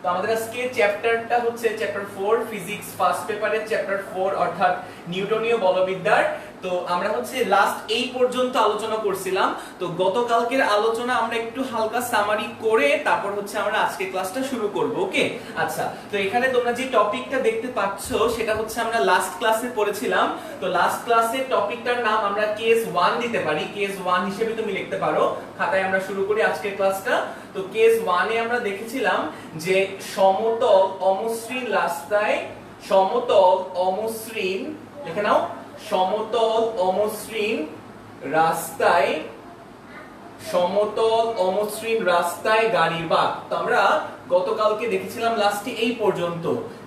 তো আমাদের আজকে চ্যাপ্টারটা হচ্ছে চ্যাপ্টার 4 ফিজিক্স ফার্স্ট পেপারের চ্যাপ্টার 4 অর্থাৎ নিউটনীয় বলবিদ্যার। তো আমরা হচ্ছে লাস্ট এই পর্যন্ত আলোচনা করছিলাম। তো গতকালকের আলোচনা আমরা একটু হালকা সামারি করে তারপর হচ্ছে আমরা আজকে ক্লাসটা শুরু করব। ওকে, আচ্ছা, তো এখানে তোমরা যে টপিকটা দেখতে পাচ্ছ সেটা হচ্ছে আমরা লাস্ট ক্লাসে পড়েছিলাম। তো লাস্ট ক্লাসের টপিকটার নাম আমরা কেস 1 দিতে পারি, কেস 1 হিসেবে তুমি লিখতে পারো খাতায়। আমরা শুরু করি আজকের ক্লাসটা। তো কেস 1 এ আমরা দেখেছিলাম যে সমতল অমসৃণ রাস্তায়, সমতল অমসৃণ, লিখে নাও, সমতল অমসৃণ রাস্তায়, সমতল অমসৃণ রাস্তায় গাড়ির বাঁক। তো আমরা গতকালকে দেখেছিলাম লাস্টে এই পর্যন্ত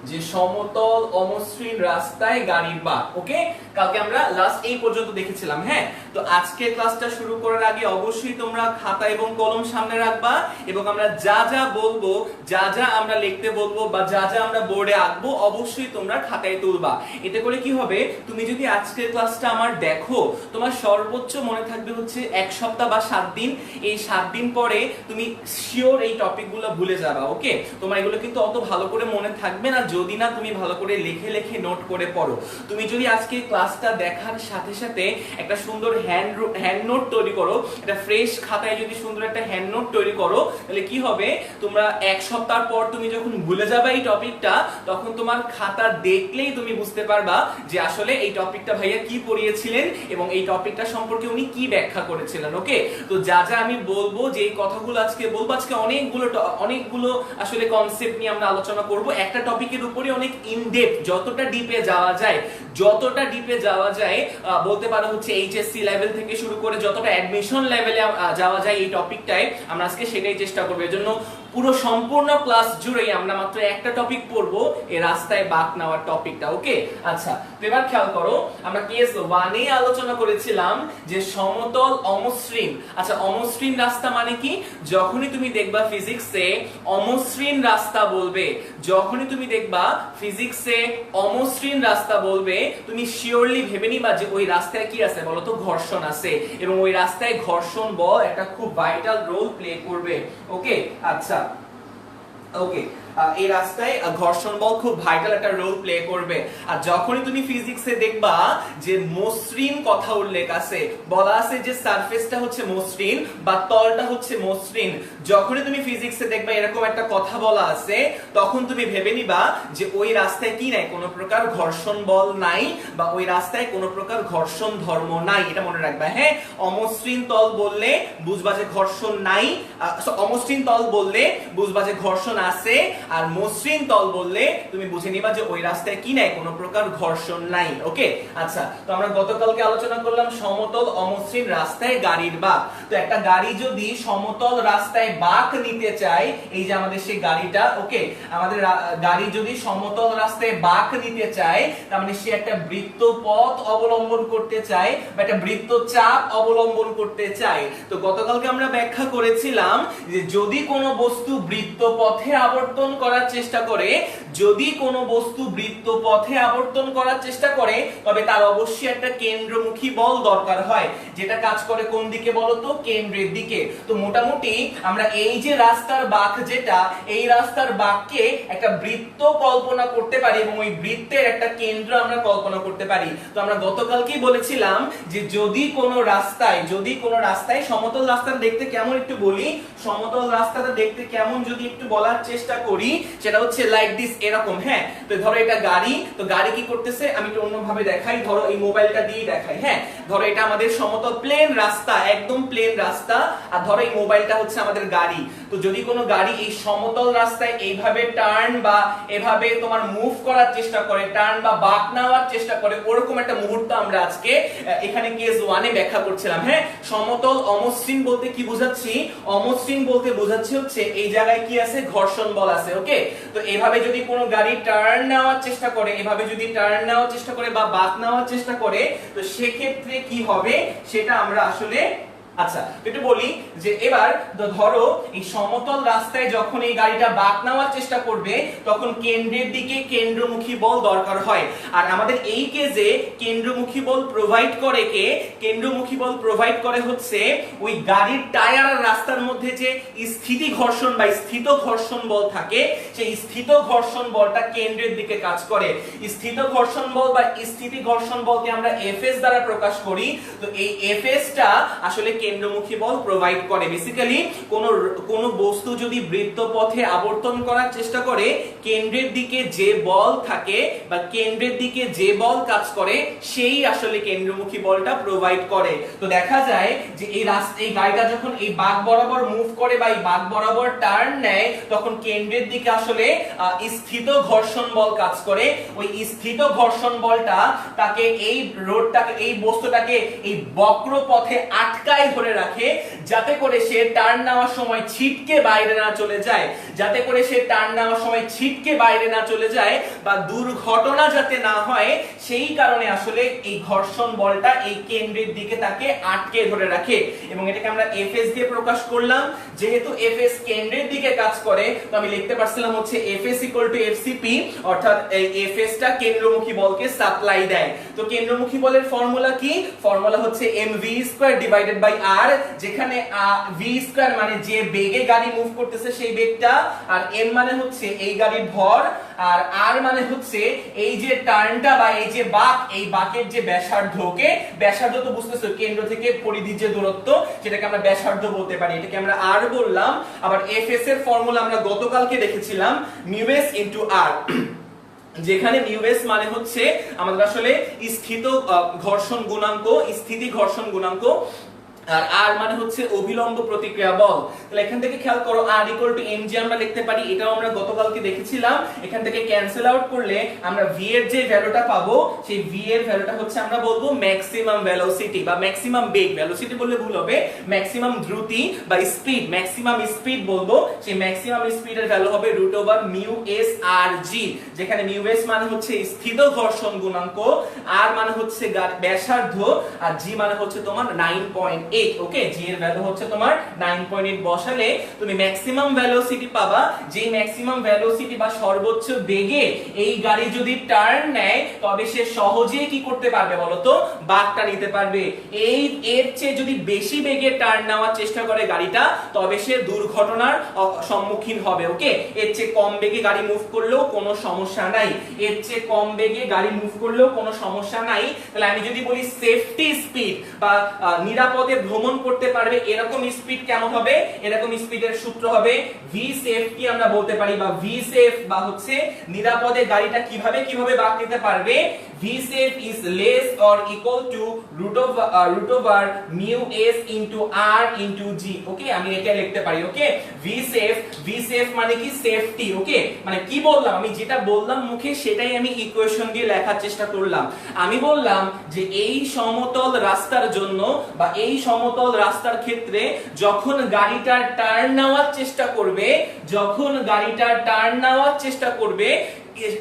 যে সমতল অমসৃণ রাস্তায় গাড়ির বাঁক। ওকে, কালকে আমরা লাস্ট এই পর্যন্ত দেখেছিলাম। হ্যাঁ, তো আজকে ক্লাসটা শুরু করার আগে অবশ্যই তোমরা খাতা এবং কলম সামনে রাখবা এবং আমরা যা যা বলবো, যা যা আমরা লিখতে বলবো বা যা যা আমরা বোর্ডে আঁকবো অবশ্যই তোমরা খাতায় তুলবা। এতে করে কি হবে, তুমি যদি আজকের ক্লাসটা আমার দেখো, তোমার সর্বোচ্চ মনে থাকবে হচ্ছে 1 সপ্তাহ বা 7 দিন। এই 7 দিন পরে তুমি শিওর এই টপিকগুলো ভুলে যাবা। ওকে, তোমার এগুলো কিন্তু অত ভালো করে মনে থাকবে না যদি না তুমি ভালো করে লিখে লিখে নোট করে পড়ো। তুমি যদি আজকে ক্লাসটা দেখার সাথে সাথে একটা সুন্দর হ্যান্ড নোট তৈরি করো, একটা ফ্রেশ খাতায় যদি সুন্দর একটা হ্যান্ড নোট তৈরি করো, তাহলে কি হবে, তোমরা 1 সপ্তাহ পর তুমি যখন ভুলে যাবে এই টপিকটা, তখন তোমার খাতা দেখলেই তুমি বুঝতে পারবা যে আসলে এই টপিকটা ভাইয়া কি পড়িয়েছিলেন এবং এই টপিকটা সম্পর্কে উনি কি ব্যাখ্যা করেছিলেন। ওকে, তো যা যা আমি বলবো, যে এই কথাগুলো আজকে বলবো, আজকে অনেকগুলো আসলে কনসেপ্ট নিয়ে আমরা আলোচনা করব। একটা টপিকের উপরে অনেক ইন ডেপথ, যতটা ডিপে যাওয়া যায়, যতটা ডিপে যাওয়া যায়, বলতে পারো হচ্ছে এইচএসসি লেভেল থেকে শুরু করে যতটা অ্যাডমিশন লেভেলে যাওয়া যায় এই টপিকটায় আমরা আজকে সেটাই চেষ্টা করব। এজন্য পুরো সম্পূর্ণ ক্লাস জুড়েই আমরা মাত্র একটা টপিক পড়বো, এই রাস্তায় বাঁক নেওয়ার টপিকটা। ওকে, আচ্ছা, তো এবার খেয়াল করো, আমরা কেস 1 এ আলোচনা করেছিলাম যে সমতল অমসৃণ। আচ্ছা, অমসৃণ রাস্তা মানে কি? যখনই তুমি দেখবা ফিজিক্সে অমসৃণ রাস্তা বলবে, যখনই তুমি দেখবা ফিজিক্সে অমসৃণ রাস্তা বলবে, তুমি শিওরলি ভেবে নিবা যে ওই রাস্তায় কি আছে বলো তো, ঘর্ষণ আছে, এবং ওই রাস্তায় ঘর্ষণ বল একটা খুব ভাইটাল রোল প্লে করবে। ওকে, আচ্ছা, ওকে, এই রাস্তায় ঘর্ষণ বল খুব ভাইটাল একটা রোল প্লে করবে। আর যখনই তুমি ফিজিক্সে দেখবা যে মসৃণ কথা উল্লেখ আছে, বলা আছে যে সারফেসটা হচ্ছে মসৃণ বা তলটা হচ্ছে মসৃণ, যখনই তুমি ফিজিক্সে দেখবা এরকম একটা কথা বলা আছে, তখন তুমি ভেবে নিবা যে ওই রাস্তায় কি নাই, কোনো প্রকার ঘর্ষণ বল নাই বা ওই রাস্তায় কোনো প্রকার ঘর্ষণ ধর্ম নাই। এটা মনে রাখবা। হ্যাঁ, অমসৃণ তল বললে বুঝবা যে ঘর্ষণ নাই, অমসৃণ তল বললে বুঝবা যে ঘর্ষণ আছে, আর মসৃণ তল বললে তুমি বুঝে নিবা যে ওই রাস্তায় কি নাই, কোনো প্রকার ঘর্ষণ নাই। ওকে, আচ্ছা, তো আমরা গতকালকে আলোচনা করলাম সমতল অমসৃণ রাস্তায় গাড়ির বাঁক। তো একটা গাড়ি যদি সমতল রাস্তায় বাঁক নিতে চায়, এই যে আমাদের সেই গাড়িটা, ওকে, আমাদের গাড়ি যদি সমতল রাস্তায় বাঁক নিতে চায়, তার মানে সে একটা বৃত্ত পথ অবলম্বন করতে চায় বা একটা বৃত্ত চাপ অবলম্বন করতে চায়। তো গতকালকে আমরা ব্যাখ্যা করেছিলাম যে যদি কোনো বস্তু বৃত্ত পথে আবর্তন করার চেষ্টা করে, যদি কোনো বস্তু বৃত্ত পথে আবর্তন করার চেষ্টা করে, তবে তার অবশ্যই একটা কেন্দ্রমুখী বল দরকার হয়, যেটা কাজ করে কোন দিকে বলতো, কেন্দ্রের দিকে। তো মোটামুটি আমরা এই যে রাস্তার বাঁক, যেটা এই রাস্তার বাঁককে একটা বৃত্ত কল্পনা করতে পারি এবং ওই বৃত্তের একটা কেন্দ্র আমরা কল্পনা করতে পারি। তো আমরা গতকালকেই বলেছিলাম যে যদি কোনো রাস্তায় সমতল রাস্তা দেখতে কেমন একটু বলি, সমতল রাস্তাটা দেখতে কেমন যদি একটু বলার চেষ্টা করি, সেটা হচ্ছে লাইক দিস, এরকম। হ্যাঁ, তো ধরো এটা গাড়ি, তো গাড়ি কি করতেছে, আমি একটু অন্যভাবে দেখাই, ধরো এই মোবাইলটা দিয়ে দেখাই। হ্যাঁ, ধরো এটা আমাদের সমতল প্লেন রাস্তা, একদম প্লেন রাস্তা, আর ধরো এই মোবাইলটা হচ্ছে আমাদের গাড়ি। তো যদি কোনো গাড়ি এই সমতল রাস্তায় এইভাবে টার্ন বা এভাবে তোমার মুভ করার চেষ্টা করে, টার্ন বা বাঁক নেওয়ার চেষ্টা করে, ওরকম একটা মুহূর্ত আমরা আজকে এখানে কেস 1 এ ব্যাখ্যা করছিলাম। হ্যাঁ, সমতল অমসৃণ বলতে কি বুঝাচ্ছি, অমসৃণ বলতে বোঝাচ্ছি হচ্ছে এই জায়গায় কি আছে, ঘর্ষণ বল আছে। ওকে, তো এভাবে যদি কোনো গাড়ি টার্ন নেওয়ার চেষ্টা করে, এভাবে যদি টার্ন নেওয়ার চেষ্টা করে বা বাঁক নেওয়ার চেষ্টা করে, তো সেক্ষেত্রে কি হবে সেটা আমরা আসলে আচ্ছা, একটু বলি যে এবার ধরো এই সমতল রাস্তায় যখন এই গাড়িটা বাঁক নেওয়ার চেষ্টা করবে তখন কেন্দ্রের দিকে কেন্দ্রমুখী বল দরকার হয়। আর আমাদের এই কেসে কেন্দ্রমুখী বল প্রোভাইড করে কে? কেন্দ্রমুখী বল প্রোভাইড করে হচ্ছে ওই গাড়ির টায়ার আর রাস্তার মধ্যে যে স্থিতি ঘর্ষণ বা স্থিত ঘর্ষণ বল থাকে, সেই স্থিত ঘর্ষণ বলটা কেন্দ্রের দিকে কাজ করে। স্থিত ঘর্ষণ বল বা স্থিতি ঘর্ষণ বলকে আমরা এফএস দ্বারা প্রকাশ করি। তো এই এফএসটা আসলে কেন্দ্রমুখী বল প্রোভাইড করে। বেসিক্যালি কোন বস্তু যদি বৃত্ত পথে আবর্তন করার চেষ্টা করে, কেন্দ্রের দিকে যে বল থাকে বা কেন্দ্রের দিকে যে বল কাজ করে সেই আসলে কেন্দ্রমুখী বলটা প্রোভাইড করে। তো দেখা যায় যে এই গাড়িটা যখন এই বাঁক বরাবর মুভ করে বা এই বাঁক বরাবর টার্ন নেয় তখন কেন্দ্রের দিকে আসলে স্থিত ঘর্ষণ বল কাজ করে। ওই স্থিত ঘর্ষণ বলটা তাকে এই রোডটাকে, এই বস্তুটাকে এই বক্র পথে আটকায় ধরে রাখে, যাতে করে সে টার্ন নেওয়ার সময় ছিটকে বাইরে না চলে যায়, যাতে করে সে টার্ন নেওয়ার সময় ছিটকে বাইরে না চলে যায় বা দুর্ঘটনা যাতে না হয়, সেই কারণে আসলে এই ঘর্ষণ বলটা এই কেন্দ্রের দিকে তাকে আটকে ধরে রাখে। এবং এটাকে আমরা এফএস দিয়ে প্রকাশ করলাম। যেহেতু এফএস কেন্দ্রের দিকে কাজ করে, তো আমি লিখতে পারছিলাম হচ্ছে এফএস ইকুয়াল টু এফসিপি, অর্থাৎ এই এফএসটা কেন্দ্রমুখী বলকে সাপ্লাই দেয়। তো কেন্দ্রমুখী বলের ফর্মুলা কি? ফর্মুলা হচ্ছে mv square divided by r, যেখানে v স্কয়ার মানে যে বেগে গাড়ি মুভ করতেছে সেই বেগটা, আর m মানে হচ্ছে এই গাড়ির ভর, আর r মানে হচ্ছে এই যে টার্নটা বা এই যে বাঁক, এই বাঁকের যে ব্যাসার্ধকে, ব্যাসার্ধ তো বুঝতেছো কেন্দ্র থেকে পরিধির যে দূরত্ব, সেটাকে আমরা ব্যাসার্ধ বলতে পারি, এটাকে আমরা r বললাম। আবার fs এর ফর্মুলা আমরা গতকালকে দেখেছিলাম μs ইনটু r, যেখানে μs মানে হচ্ছে আমাদের আসলে স্থিত ঘর্ষণ গুণাঙ্ক, স্থিতি ঘর্ষণ গুণাঙ্ক, আর r মানে হচ্ছে অভিলম্ব প্রতিক্রিয়া বল। তাহলে এখান থেকে খেয়াল করো r ইকুয়াল টু mg আমরা লিখতে পারি, এটাও আমরা গতকালকে দেখেছিলাম। এখান থেকে ক্যান্সেল আউট করলে আমরা v এর যে ভ্যালুটা পাবো, সেই v এর ভ্যালুটা হচ্ছে আমরা বলবো ম্যাক্সিমাম ভেলোসিটি বা ম্যাক্সিমাম বেগ, ভেলোসিটি বললে ভুল হবে, ম্যাক্সিমাম দ্রুতি বা স্পিড, ম্যাক্সিমাম স্পিড বলবো। সেই ম্যাক্সিমাম স্পিডের ভ্যালু হবে √μs rg, যেখানে μs মানে হচ্ছে স্থিত ঘর্ষণ গুণাঙ্ক, r মানে হচ্ছে ব্যাসার্ধ, আর g মানে হচ্ছে তোমার 9.8। ওকে, জি এর ভ্যালু হচ্ছে তোমার 9.8 বসালে তুমি ম্যাক্সিমাম ভেলোসিটি পাবা। যেই ম্যাক্সিমাম ভেলোসিটি বা সর্বোচ্চ বেগে এই গাড়ি যদি টার্ন নেয় তবে সে সহজেই কি করতে পারবে বলতো? বাঁকটা নিতে পারবে। এর চেয়ে যদি বেশি বেগে টার্ন নেওয়ার চেষ্টা করে গাড়িটা, তবে সে দুর্ঘটনার সম্মুখীন হবে। ওকে, এর চেয়ে কম বেগে গাড়ি মুভ করলেও কোনো সমস্যা নাই, এর চেয়ে কম বেগে গাড়ি মুভ করলেও কোনো সমস্যা নাই। তাহলে আমি যদি বলি সেফটি স্পিড বা নিরাপদে ভ্রমণ করতে পারবে এরকম স্পিড কেমন হবে? এরকম স্পিডের সূত্র হবে ভি সেফটি আমরা বলতে পারি, বা ভি সেফ বা হচ্ছে নিরাপদে গাড়িটা কিভাবে বাঁক নিতে পারবে। V safe is less or equal to √μs into r into g। ওকে, আমি এটা লিখতে পারি। ওকে, ভি সেফ মানে কি? সেফটি। ওকে, মানে কি বললাম? আমি যেটা বললাম মুখে সেটাই আমি ইকুয়েশন দিয়ে লেখার চেষ্টা করলাম। আমি বললাম যে এই সমতল রাস্তার জন্য বা এই সমতল রাস্তার ক্ষেত্রে যখন গাড়িটা টার্ন নেওয়ার চেষ্টা করবে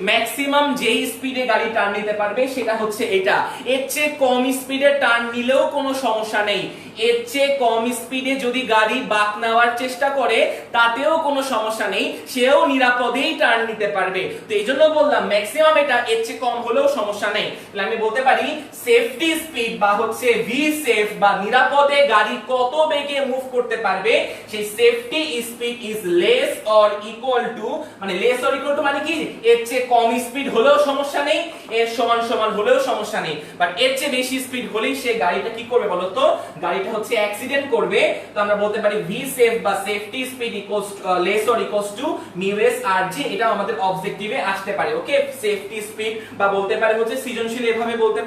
ম্যাক্সিমাম যেই স্পিডে গাড়ি টার্ন নিতে পারবে সেটা হচ্ছে এটা। এর চেয়ে কম স্পিডে টার্ন নিলেও কোনো সমস্যা নেই, এর চেয়ে কম স্পিডে যদি গাড়ি বাঁক নেওয়ার চেষ্টা করে তাতেও কোনো সমস্যা নেই, সেও নিরাপদেই টার্ন নিতে পারবে। তো এইজন্য বললাম ম্যাক্সিমাম এটা, এর চেয়ে কম হলেও সমস্যা নেই। তাহলে আমি বলতে পারি সেফটি স্পিড বা হচ্ছে ভি সেফ বা নিরাপদে গাড়ি কত বেগে মুভ করতে পারবে, সেই safety speed is less or equal to, মানে লেস অর ইকুয়াল টু মানে কি? এর চেয়ে কম স্পিড হলেও সমস্যা নেই, এর সমান হলেও সমস্যা নেই, বাট এর চেয়ে বেশি স্পিড হলেই সে গাড়িটা কি করবে বলতো? গাড়িটা হচ্ছে অ্যাক্সিডেন্ট করবে। তো আমরা বলতে পারি ভি সেফ বা safety speed equals less or equals to μs rg, এটা আমাদের অবজেক্টিভে আসতে পারে। ওকে, সেফটি স্পিড বা বলতে পারে হচ্ছে সৃজনশীল এভাবে বলতে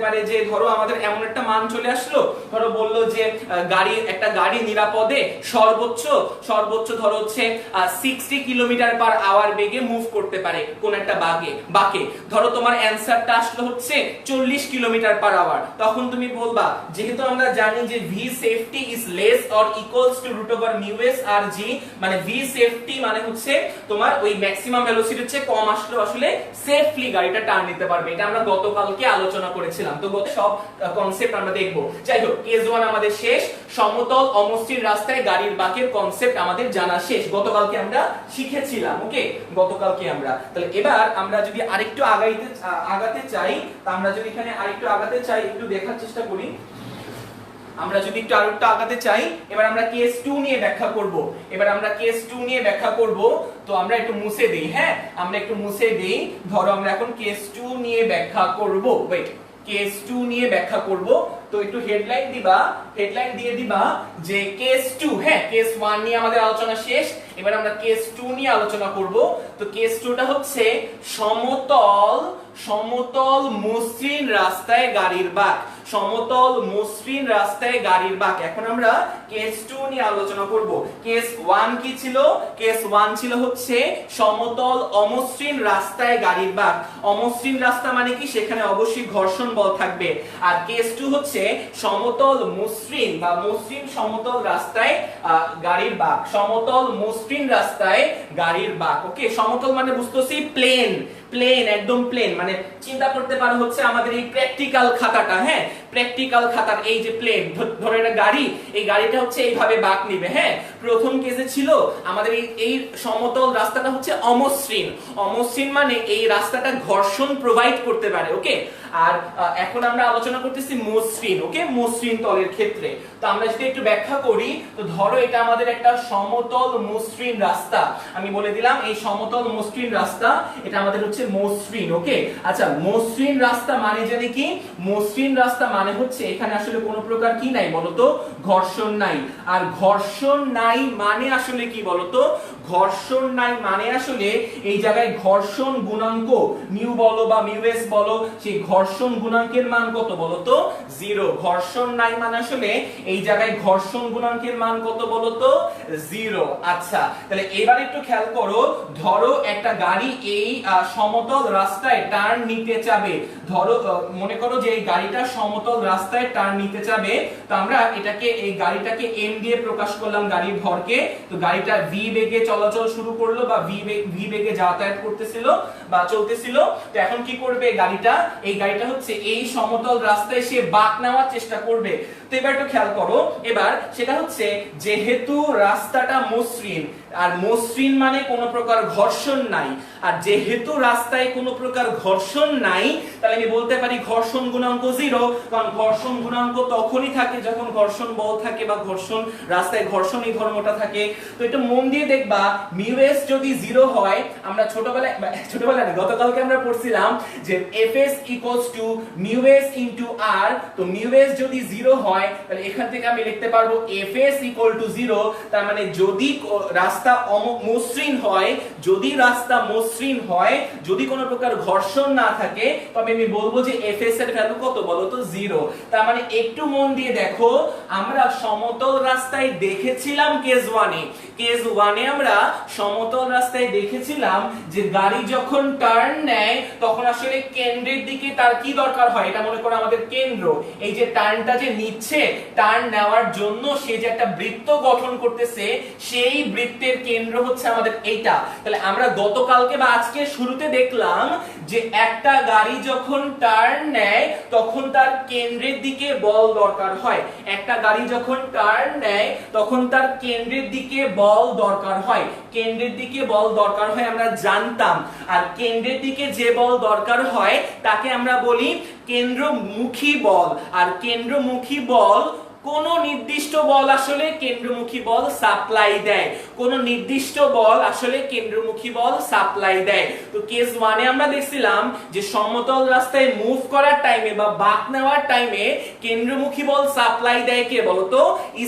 পারে যে ধরো আমাদের এমন একটা মান চলে আসলো, ধরো বললো যে একটা গাড়ি নিরাপদে সর্বোচ্চ ধরো হচ্ছে 60 কিলোমিটার/আওয়ার বেগে মুভ করতে পারে কোন একটা বাঁকে। ধরো তোমার অ্যানসারটা আসলো হচ্ছে 40 কিলোমিটার/আওয়ার, তখন তুমি বলবা যেহেতু আমরা জানি যে v safety is less or equals to root over mu s R g, মানে v safety মানে হচ্ছে তোমার ওই ম্যাক্সিমাম ভেলোসিটির চেয়ে কম আসলেও আসলে সেফলি গাড়িটা টার্ন নিতে পারবে। এটা আমরা গতকালকে আলোচনা করেছিলাম, তো গত সব কনসেপ্ট আমরা দেখব। যাই হোক, কেস 1 আমাদের শেষ, সমতল অমসৃণ রাস্তায় গাড়ির বাঁকের কনসেপ্ট আমাদের জানা শেষ, গতকালকে আমরা শিখেছিলাম। ওকে, গতকালকে আমরা তাহলে এবার আমরা যদি আরেকটু আগাতে চাই, তা আমরা যদি এখানে আরেকটু আগাতে চাই, একটু দেখার চেষ্টা করি। আমরা যদি একটু আরেকটু আগাতে চাই, এবার আমরা কেস 2 নিয়ে ব্যাখ্যা করব। এবার আমরা কেস 2 নিয়ে ব্যাখ্যা করব, তো আমরা একটু মুছে দেই। হ্যাঁ, আমরা একটু মুছে দেই। ধরো আমরা এখন কেস 2 নিয়ে ব্যাখ্যা করব। ওয়েট, কেস 2 নিয়ে ব্যাখ্যা করব, তো একটু হেডলাইন দিবা, হেডলাইন দিয়ে দিবা যে কেস 2। হ্যাঁ, কেস 1 নিয়ে আমাদের আলোচনা শেষ, এবার আমরা কেস 2 নিয়ে আলোচনা করব। তো কেস 2টা হচ্ছে সমতল মসৃণ রাস্তায় গাড়ির বাঁক, সমতল মসৃণ রাস্তায় গাড়ির বাঁক। এখন আমরা কেস 2 নিয়ে আলোচনা করব। কেস 1 কি ছিল? কেস 1 ছিল হচ্ছে সমতল অমসৃণ রাস্তায় গাড়ির বাঁক। অমসৃণ রাস্তা মানে কি? সেখানে অবশ্যই ঘর্ষণ বল থাকবে। আর কেস 2 হচ্ছে সমতল মসৃণ বা মসৃণ সমতল রাস্তায় গাড়ির বাঁক, সমতল মসৃণ রাস্তায় গাড়ির বাঁক। ওকে, সমতল মানে বুঝতেছি প্লেন, প্লেন, একদম প্লেন। মানে চিন্তা করতে পারো হচ্ছে আমাদের এই প্র্যাকটিক্যাল খাতাটা। হ্যাঁ, প্র্যাকটিক্যাল খাতার এই যে প্লেন, ধরো এটা গাড়ি, এই গাড়িটা হচ্ছে এইভাবে বাঁক নিবে। হ্যাঁ, প্রথম কেসে ছিল আমাদের এই সমতল রাস্তাটা হচ্ছে অমসৃণ। অমসৃণ মানে এই রাস্তাটা ঘর্ষণ প্রোভাইড করতে পারে। ওকে, আর এখন আমরা আলোচনা করতেছি মসৃণ। ওকে, মসৃণ তলের ক্ষেত্রে। তো আমরা যদি একটু ব্যাখ্যা করি, তো ধরো এটা আমাদের একটা সমতল মসৃণ রাস্তা। আমি বলে দিলাম এই সমতল মসৃণ রাস্তা, এটা আমাদের হচ্ছে মসৃণ। ওকে, আচ্ছা, মসৃণ রাস্তা মানে জানি কি? মসৃণ রাস্তা মানে হচ্ছে এখানে আসলে কোনো প্রকার কি নাই বলতো? ঘর্ষণ নাই। আর ঘর্ষণ নাই মানে আসলে কি বলতো? ঘর্ষণ নাই মানে আসলে এই জায়গায় ঘর্ষণ গুণাঙ্ক মিউ বলো বা মিউ এস বলো, সেই ঘর্ষণ গুণাঙ্কের মান কত বলতো? 0। ঘর্ষণ নাই মানে আসলে এই জায়গায় ঘর্ষণ গুণাঙ্কের মান কত বলতো? 0। আচ্ছা, তাহলে এবার একটু খেয়াল করো, ধরো একটা গাড়ি এই সমতল রাস্তায় টার্ন নিতে চাবে। ধরো মনে করো যে এই গাড়িটা সমতল রাস্তায় টার্ন নিতে চাবে, তো আমরা এটাকে এই গাড়িটাকে m দিয়ে প্রকাশ করলাম, গাড়ির ভরকে। তো গাড়িটা v বেগে চলাচল শুরু করলো বা v বেগে যাতায়াত করতেছিল বা চলতেছিল। তো এখন কি করবে গাড়িটা? এই গাড়িটা হচ্ছে এই সমতল রাস্তায় সে বাঁক নেওয়ার চেষ্টা করবে। তো এবার একটু খেয়াল করো, এবার সেটা হচ্ছে যেহেতু রাস্তাটা মসৃণ, আর মসৃণ মানে কোনো প্রকার ঘর্ষণ নাই, আর যেহেতু রাস্তায় কোনো প্রকার ঘর্ষণ নাই, তাহলে আমি বলতে পারি ঘর্ষণ গুণাঙ্ক 0। কারণ ঘর্ষণ গুণাঙ্ক তখনই থাকে যখন ঘর্ষণ বল থাকে বা ঘর্ষণ রাস্তায় ঘর্ষণ এই ধর্মটা থাকে। তো এটা মন দিয়ে দেখবা, মিউ এস যদি 0 হয়, আমরা ছোটবেলায় গতকালকে আমরা পড়ছিলাম যে fs equals to mu S into r। তো মিউ এস যদি 0 হয়, তাহলে এখান থেকে আমি লিখতে পারবো fs ইকুয়াল টু 0। তার মানে যদি রাস্তা মসৃণ হয়, যদি রাস্তা মসৃণ হয়, যদি কোনো প্রকার ঘর্ষণ না থাকে, তবে আমি বলবো যে fs এর ভ্যালু কত বলতো? 0। তার মানে একটু মন দিয়ে দেখো, আমরা সমতল রাস্তায় দেখেছিলাম কেস 1 এ, কেস 1 এ আমরা সমতল রাস্তায় দেখেছিলাম যে গাড়ি যখন টার্ন নেয় তখন আসলে কেন্দ্রের দিকে তার কি দরকার হয়? এটা মনে করো আমাদের কেন্দ্র, এই যে টার্নটা যে নিচ্ছে, টার্ন নেওয়ার জন্য সে যে একটা বৃত্ত গঠন করতেছে, সেই বৃত্তের কেন্দ্র হচ্ছে আমাদের এইটা। তাহলে আমরা গতকালকে বা আজকে শুরুতে দেখলাম যে একটা গাড়ি যখন টার্ন নেয় তখন তার কেন্দ্রের দিকে বল দরকার হয়। একটা গাড়ি যখন টার্ন নেয় তখন তার কেন্দ্রের দিকে বল দরকার হয়, কেন্দ্রের দিকে বল দরকার হয় আমরা জানতাম। আর কেন্দ্রের দিকে যে বল দরকার হয় তাকে আমরা বলি কেন্দ্রমুখী বল। আর কেন্দ্রমুখী বল কোন নির্দিষ্ট বল আসলে কেন্দ্রমুখী বল সাপ্লাই দেয়, কোন নির্দিষ্ট বল আসলে কেন্দ্রমুখী বল সাপ্লাই দেয়। তো কেস 1 এ আমরা দেখছিলাম যে সমতল রাস্তায় মুভ করার টাইমে বা বাঁক নেওয়ার টাইমে কেন্দ্রমুখী বল সাপ্লাই দেয় কে বলতো?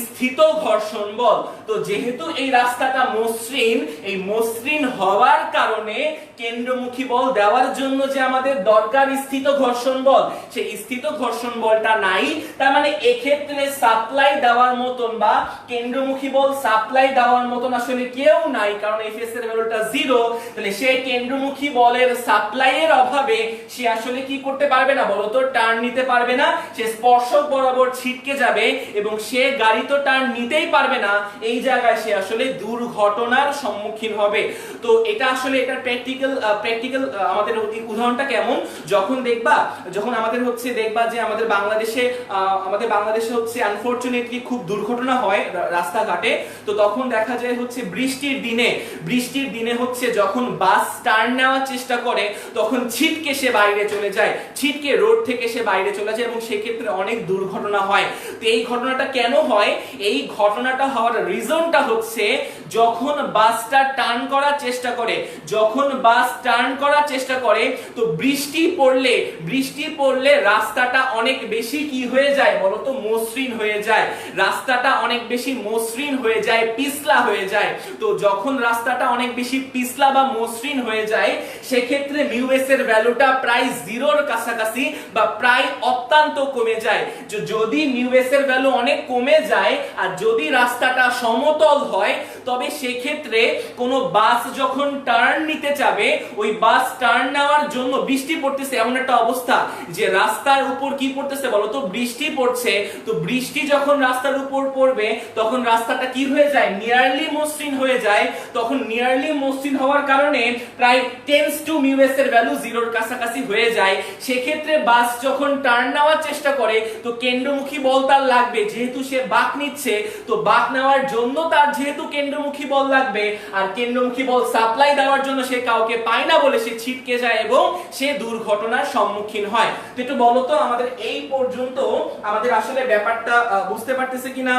স্থিত ঘর্ষণ বল। তো যেহেতু এই রাস্তাটা মসৃণ, এই মসৃণ হওয়ার কারণে কেন্দ্রমুখী বল দেওয়ার জন্য যে আমাদের দরকার স্থিত ঘর্ষণ বল, সেই স্থিত ঘর্ষণ বলটা নাই। তার মানে এক্ষেত্রে সাপ্লাই দেওয়ার মতন বা কেন্দ্রমুখী বল সাপ্লাই দেওয়ার মতন আসলে কেউ নাই, কারণ এফএস এর ভ্যালুটা 0, তাহলে সেই কেন্দ্রমুখী বলের সাপ্লাই এর অভাবে সে আসলে কি করতে পারবে না বলতো, টার্ন নিতে পারবে না। সে স্পর্শক বরাবর ছিটকে যাবে এবং সে গাড়ি তো টার্ন নিতেই পারবে না, এই জায়গায় সে আসলে দুর্ঘটনার সম্মুখীন হবে। তো এটা আসলে এটা প্র্যাকটিক্যাল আমাদের উদাহরণটা কেমন, যখন আমাদের হচ্ছে দেখবা যে আমাদের বাংলাদেশে হচ্ছে আনফরচুনেটলি খুব দুর্ঘটনা হয় রাস্তাঘাটে। তো তখন দেখা যায় হচ্ছে বৃষ্টির দিনে হচ্ছে যখন বাস টার্ন নেওয়ার চেষ্টা করে তখন ছিটকে সে বাইরে চলে যায়, ছিটকে রোড থেকে সে বাইরে চলে যায় এবং সেক্ষেত্রে অনেক দুর্ঘটনা হয়। তো এই ঘটনাটা কেন হয়? এই ঘটনাটা হওয়ার রিজনটা হচ্ছে যখন বাসটা টার্ন করার চেষ্টা করে তো বৃষ্টি পড়লে রাস্তাটা অনেক বেশি কি হয়ে যায় বলতো, মসৃণ হয়ে যায়, রাস্তাটা অনেক বেশি মসৃণ হয়ে যায়, পিছলা হয়ে যায়। তো যখন রাস্তাটা অনেক বেশি পিছলা বা মসৃণ হয়ে যায় সেক্ষেত্রে মিউএস এর ভ্যালুটা প্রায় 0-র কাছাকাছি বা প্রায় অত্যন্ত কমে যায়। যদি মিউএস এর ভ্যালু অনেক কমে যায় আর যদি রাস্তাটা সমতল হয় তবে সেক্ষেত্রে কোনো বাস যখন টার্ন নিতে যাবে, ওই বাস টার্ন নেওয়ার জন্য বৃষ্টি পড়তেছে এমন একটা অবস্থা যে রাস্তার উপর কি পড়তেছে বলতো, বৃষ্টি পড়ছে। তো বৃষ্টি যখন রাস্তার উপর পড়বে তখন রাস্তাটা কি হয়ে যায়, নিয়ারলি মসৃণ হয়ে যায়। তখন নিয়ারলি মসৃণ হওয়ার কারণে প্রায় টেন্স টু মিউএস এর ভ্যালু 0-র কাছাকাছি হয়ে যায়। সেক্ষেত্রে বাস যখন টার্ন নেওয়ার চেষ্টা করে তো কেন্দ্রমুখী বল তার লাগবে, যেহেতু সে বাঁক নিচ্ছে তো বাঁক নেওয়ার জন্য তার যেহেতু কেন্দ্রমুখী বল লাগবে আর কেন্দ্রমুখী বল সাপ্লাই দেওয়ার জন্য সে কাউকে পায় না বলে সে ছিটকে যায় এবং সে দুর্ঘটনার সম্মুখীন হয়। তো একটু বলো তো আমাদের এই পর্যন্ত আমাদের আসলে ব্যাপারটা বুঝতে পারতেছে কিনা?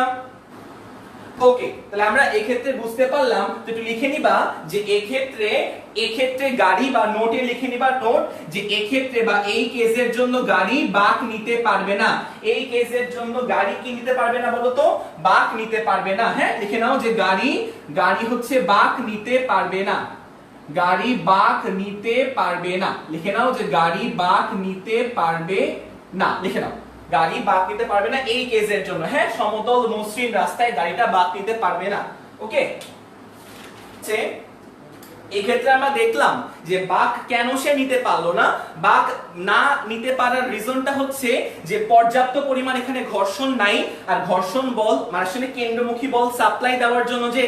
ওকে, তাহলে আমরা এই ক্ষেত্রে বুঝতে পারলাম। তো একটু লিখে নিবা যে এক্ষেত্রে গাড়ি বা নোটে লিখে নিবা নোট যে এক্ষেত্রে বা এই কেসের জন্য গাড়ি বাঁক নিতে পারবে না। এই কেসের জন্য গাড়ি কি নিতে পারবে না বলো তো, বাঁক নিতে পারবে না। হ্যাঁ, লিখে নাও যে গাড়ি হচ্ছে বাঁক নিতে পারবে না, গাড়ি বাঁক নিতে পারবে না। লিখে নাও যে গাড়ি বাঁক নিতে পারবে না, লিখে নাও গাড়ি বাঁক নিতে পারবে না এই কেসের জন্য। হ্যাঁ, সমতল মসৃণ রাস্তায় গাড়িটা বাঁক নিতে পারবে না। ওকে, এই ক্ষেত্রে আমরা দেখলাম যে বাঁক কেন সে নিতে পারলো না। বাঁক না নিতে পারার রিজনটা হচ্ছে যে পর্যাপ্ত পরিমাণ এখানে ঘর্ষণ নাই, আর ঘর্ষণ বল মানে আসলে কেন্দ্রমুখী বল সাপ্লাই দেওয়ার জন্য যে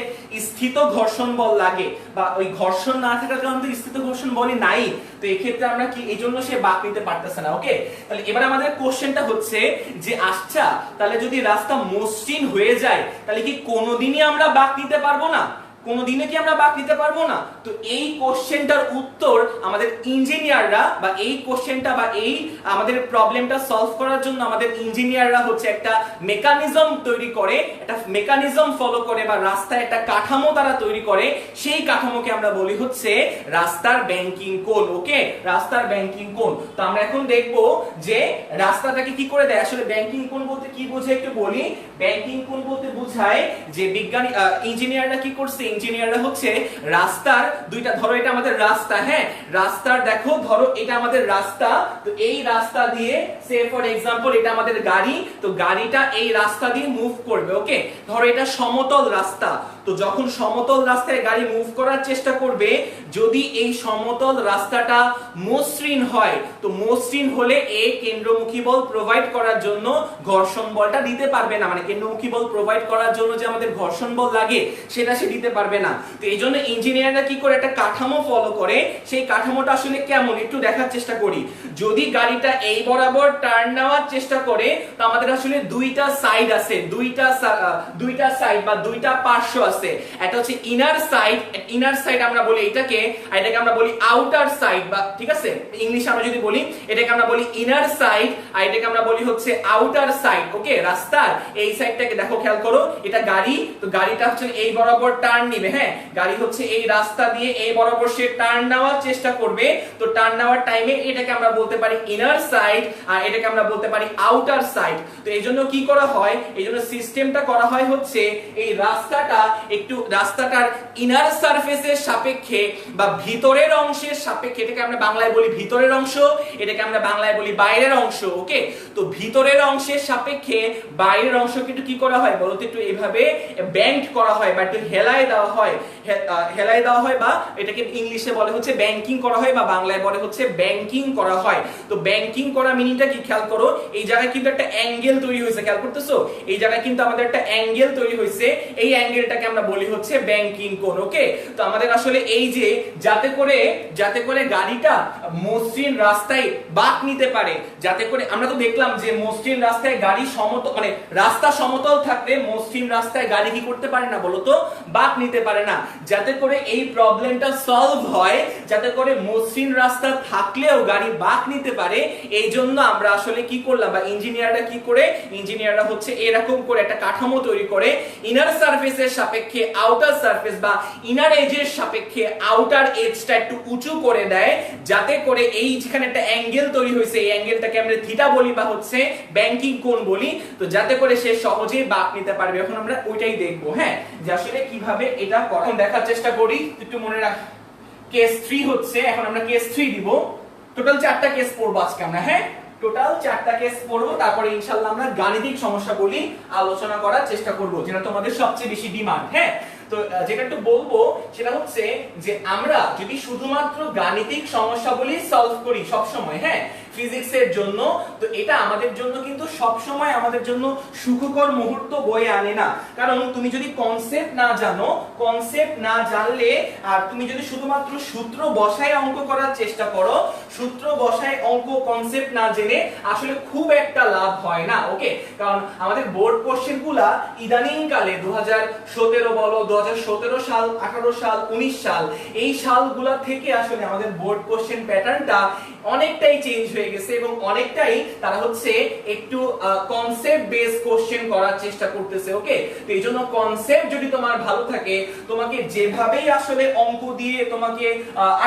স্থিত ঘর্ষণ বল লাগে বা ওই ঘর্ষণ না থাকার কারণে স্থিত ঘর্ষণ বলই নাই। তো এই ক্ষেত্রে আমরা কি এই জন্য সে বাঁক নিতে পারতেছে না। ওকে, তাহলে এবার আমাদের কোশ্চেনটা হচ্ছে যে আচ্ছা তাহলে যদি রাস্তা মসৃণ হয়ে যায় তাহলে কি কোনোদিনই আমরা বাঁক নিতে পারবো না? কোনোদিনে কি আমরা বাঁক নিতে পারবো না? তো এই কোশ্চেনটার উত্তর আমাদের ইঞ্জিনিয়াররা বা এই কোশ্চেনটা বা এই আমাদের প্রবলেমটা সলভ করার জন্য আমাদের ইঞ্জিনিয়াররা হচ্ছে একটা মেকানিজম তৈরি করে, একটা মেকানিজম ফলো করে বা রাস্তায় একটা কাঠামো তারা তৈরি করে। সেই কাঠামোকে আমরা বলি হচ্ছে রাস্তার ব্যাংকিং কোণ। ওকে, রাস্তার ব্যাংকিং কোণ। তো আমরা এখন দেখব যে রাস্তাটাকে কি করে দেয়। আসলে ব্যাংকিং কোণ বলতে কি বোঝায় একটু বলি। ব্যাংকিং কোণ বলতে বোঝায় যে বিজ্ঞানী ইঞ্জিনিয়াররা কি করছে, ইঞ্জিনিয়াররা হচ্ছে রাস্তার দুইটা, ধরো এটা আমাদের রাস্তা, হ্যাঁ রাস্তার দেখো ধরো এটা আমাদের রাস্তা, তো এই রাস্তা দিয়ে সে ফর এক্সাম্পল এটা আমাদের গাড়ি, তো গাড়িটা এই রাস্তা দিয়ে মুভ করবে। ওকে, ধরো এটা সমতল রাস্তা, তো যখন সমতল রাস্তায় গাড়ি মুভ করার চেষ্টা করবে যদি এই সমতল রাস্তাটা মসৃণ হয় তো মসৃণ হলে এই কেন্দ্রমুখী বল প্রোভাইড করার জন্য ঘর্ষণ বলটা দিতে পারবে না, মানে কেন্দ্রমুখী বল প্রোভাইড করার জন্য যে আমাদের ঘর্ষণ বল লাগে সেটা সে দিতে পারবে না। তো এই জন্য ইঞ্জিনিয়াররা কি করে একটা কাঠামো ফলো করে। সেই কাঠামোটা আসলে কেমন একটু দেখার চেষ্টা করি। যদি গাড়িটা এই বরাবর টার্ন নেওয়ার চেষ্টা করে তো আমাদের আসলে দুইটা সাইড আছে, দুইটা সাইড বা দুইটা পার্শ্ব আছে। এটা হচ্ছে ইনার সাইড আমরা বলি এটাকে, আর এটাকে আমরা বলি আউটার সাইড বা ঠিক আছে ইংলিশে আমরা যদি বলি এটাকে আমরা বলি ইনার সাইড আর এটাকে আমরা বলি হচ্ছে আউটার সাইড। ওকে, রাস্তার এই সাইডটাকে দেখো খেয়াল করো, এটা গাড়ি, তো গাড়িটা হচ্ছে এই বরাবর টার্ন নিবে, হ্যাঁ গাড়ি হচ্ছে এই রাস্তা দিয়ে এই বরাবর সে টার্ন নেওয়ার চেষ্টা করবে। তো টার্ন নেওয়ার টাইমে এটাকে আমরা বলতে পারি ইনার সাইড আর এটাকে আমরা বলতে পারি আউটার সাইড। তো এইজন্য কি করা হয়, এইজন্য সিস্টেমটা করা হয় হচ্ছে এই রাস্তাটার ইনার সারফেসের সাপেক্ষে বা ভিতরের অংশের সাপেক্ষে, এটাকে আমরা বাংলায় বলি ভিতরের অংশ, এটাকে আমরা বাংলায় বলি বাইরের অংশ। ওকে, তো ভিতরের অংশের সাপেক্ষে বাইরের অংশ কিন্তু কি করা হয় বলতো, একটু এইভাবে ব্যান্ড করা হয় বা একটু হেলায় দেওয়া হয় বা এটাকে ইংলিশে বলে হচ্ছে ব্যাংকিং করা হয় বা বাংলায় বলে হচ্ছে ব্যাংকিং করা হয়। তো ব্যাংকিং করা মিনিংটা কি খেয়াল করো, এই জায়গায় কিন্তু একটা অ্যাঙ্গেল তৈরি হয়েছে, খেয়াল করতেছো এই জায়গায় কিন্তু আমাদের একটা অ্যাঙ্গেল তৈরি হয়েছে, এই অ্যাঙ্গেলটাকে আমরা বলি হচ্ছে ব্যাংকিং কোণ। ওকে, তো আমাদের আসলে এই যে যাতে করে গাড়িটা মসৃণ রাস্তায় বাঁক নিতে পারে, যাতে করে আমরা তো দেখলাম যে মসৃণ রাস্তায় গাড়ি সমতল মানে রাস্তা সমতল থাকলে মসৃণ রাস্তায় গাড়ি কি করতে পারে না বলতো, বাঁক নিতে পারে না। যাতে করে এই প্রবলেমটা সলভ হয়, যাতে করে মসৃণ রাস্তা থাকলেও গাড়ি বাঁক নিতে পারে, এই জন্য আমরা আসলে কি করলাম বা ইঞ্জিনিয়াররা হচ্ছে এরকম করে একটা কাঠামো তৈরি করে, ইনার সারফেসের সাপেক্ষে আউটার সারফেস বা ইনার এজের সাপেক্ষে আউটার এজটা একটু উঁচু করে দেয়, যাতে করে এই যেখানে একটা অ্যাঙ্গেল তৈরি হয়েছে এই অ্যাঙ্গেলটাকে আমরা থিটা বলি বা হচ্ছে ব্যাংকিং কোণ বলি, তো যাতে করে সে সহজেই বাঁক নিতে পারবে। এখন আমরা ওইটাই দেখবো, হ্যাঁ যে আসলে কিভাবে এটা করা দেখার চেষ্টা করি। একটু মনে রাখ, কেস 3 হচ্ছে, এখন আমরা কেস 3 দিব। টোটাল 4টা কেস পড়বো আজকে আমরা, হ্যাঁ টোটাল 4টা কেস পড়বো, তারপরে ইনশাআল্লাহ আমরা গাণিতিক সমস্যাগুলি আলোচনা করার চেষ্টা করব, যেটা তোমাদের সবচেয়ে বেশি ডিমান্ড। হ্যাঁ, তো যেটা একটু বলবো সেটা হচ্ছে যে আমরা যদি শুধুমাত্র গাণিতিক সমস্যাগুলি সলভ করি সব সময়, হ্যাঁ ফিজিক্সের জন্য, তো এটা আমাদের জন্য কিন্তু সব সময় আমাদের জন্য সুখকর মুহূর্ত বয়ে আনে না। কারণ তুমি যদি কনসেপ্ট না জানলে আর তুমি যদি শুধুমাত্র সূত্র বসায় অঙ্ক করার চেষ্টা করো, সূত্র বসায় অঙ্ক কনসেপ্ট না জেনে আসলে খুব একটা লাভ হয় না। ওকে, কারণ আমাদের বোর্ড কোশ্চেনগুলা ইদানিং কালে 2017 বলো, 2017 সাল, 18 সাল, 19 সাল, এই সালগুলা থেকে আসলে আমাদের বোর্ড কোশ্চেন প্যাটার্নটা অনেকটাই চেঞ্জ হয়ে গেছে এবং অনেকটাই তারা হচ্ছে একটু কনসেপ্ট বেস কোশ্চেন করার চেষ্টা করতেছে। ওকে, তো এইজন্য কনসেপ্ট যদি তোমার ভালো থাকে, তোমাকে যেভাবেই আসলে অঙ্ক দিয়ে তোমাকে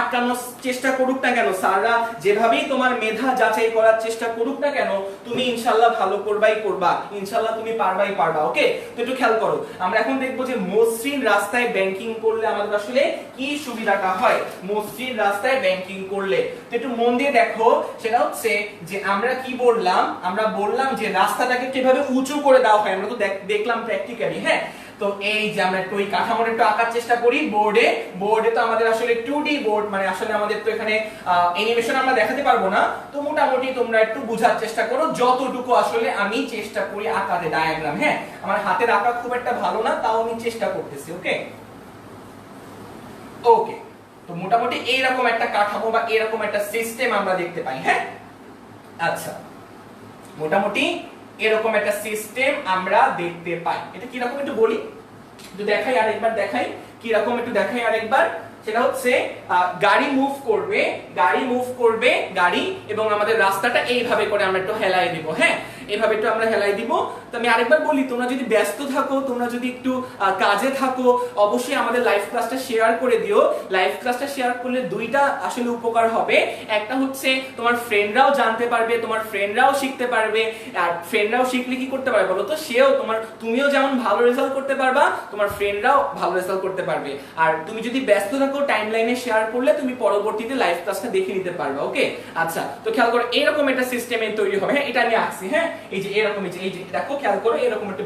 আটকানোর চেষ্টা করুক না কেন, স্যাররা যেভাবেই তোমার মেধা যাচাই করার চেষ্টা করুক না কেন, তুমি ইনশাআল্লাহ ভালো করবা, ইনশাআল্লাহ তুমি পারবা। ওকে, তো একটু খেয়াল করো, আমরা এখন দেখবো যে মসৃণ রাস্তায় ব্যাংকিং করলে আমাদের আসলে কি সুবিধাটা হয় মসৃণ রাস্তায় ব্যাংকিং করলে। তো একটু মন দিয়ে দেখো, সেটা হচ্ছে যে আমরা কি বললাম, আমরা বললাম যে রাস্তাটাকে কিভাবে উঁচু করে দেওয়া হয়, আমরা তো দেখলাম প্র্যাকটিক্যালি। হ্যাঁ, তো এই যে আমরা একটু ওই কাঠামোটা একটু আঁকার চেষ্টা করি বোর্ডে তো আমাদের আসলে 2D বোর্ড, মানে আসলে আমাদের তো এখানে অ্যানিমেশন আমরা দেখাতে পারবো না, তো মোটামুটি তোমরা একটু বোঝার চেষ্টা করো যতটুকু আসলে আমি চেষ্টা করি আঁকাতে ডায়াগ্রাম। হ্যাঁ, আমার হাতের আঁকা খুব একটা ভালো না, তাও আমি চেষ্টা করতেছি। ওকে, তো মোটামুটি এইরকম একটা কাঠামো বা এরকম একটা সিস্টেম আমরা দেখতে পাই। হ্যাঁ, আচ্ছা, মোটামুটি এরকম একটা সিস্টেম আমরা দেখতে পাই। এটা কি রকম একটু বলি, একটু দেখাই আরেকবার, সেটা হচ্ছে গাড়ি মুভ করবে গাড়ি এবং আমাদের রাস্তাটা এইভাবে করে আমরা একটু হেলায় দিব। হ্যাঁ, এইভাবে একটু আমরা হেলাই দিব। তো আমি আরেকবার বলি, তোমরা যদি ব্যস্ত থাকো, তোমরা যদি একটু কাজে থাকো, অবশ্যই আমাদের লাইভ ক্লাসটা শেয়ার করে দিও। লাইভ ক্লাসটা শেয়ার করলে দুইটা আসলে উপকার হবে, একটা হচ্ছে তোমার ফ্রেন্ডরাও জানতে পারবে, তোমার ফ্রেন্ডরাও শিখতে পারবে, আর ফ্রেন্ডরাও শিখলে কি করতে পারবে বলো তো, তুমিও যেমন ভালো রেজাল্ট করতে পারবা, তোমার ফ্রেন্ডরাও ভালো রেজাল্ট করতে পারবে। আর তুমি যদি ব্যস্ত থাকো, টাইমলাইনে শেয়ার করলে তুমি পরবর্তীতে লাইভ ক্লাসটা দেখে নিতে পারবে। ওকে, আচ্ছা, তো খেয়াল করো এরকম একটা সিস্টেমে তৈরি হবে। হ্যাঁ, এটা আমি আঁকছি। হ্যাঁ, এই যে এরকম, এই যে দেখো খেয়াল করো এরকম একটা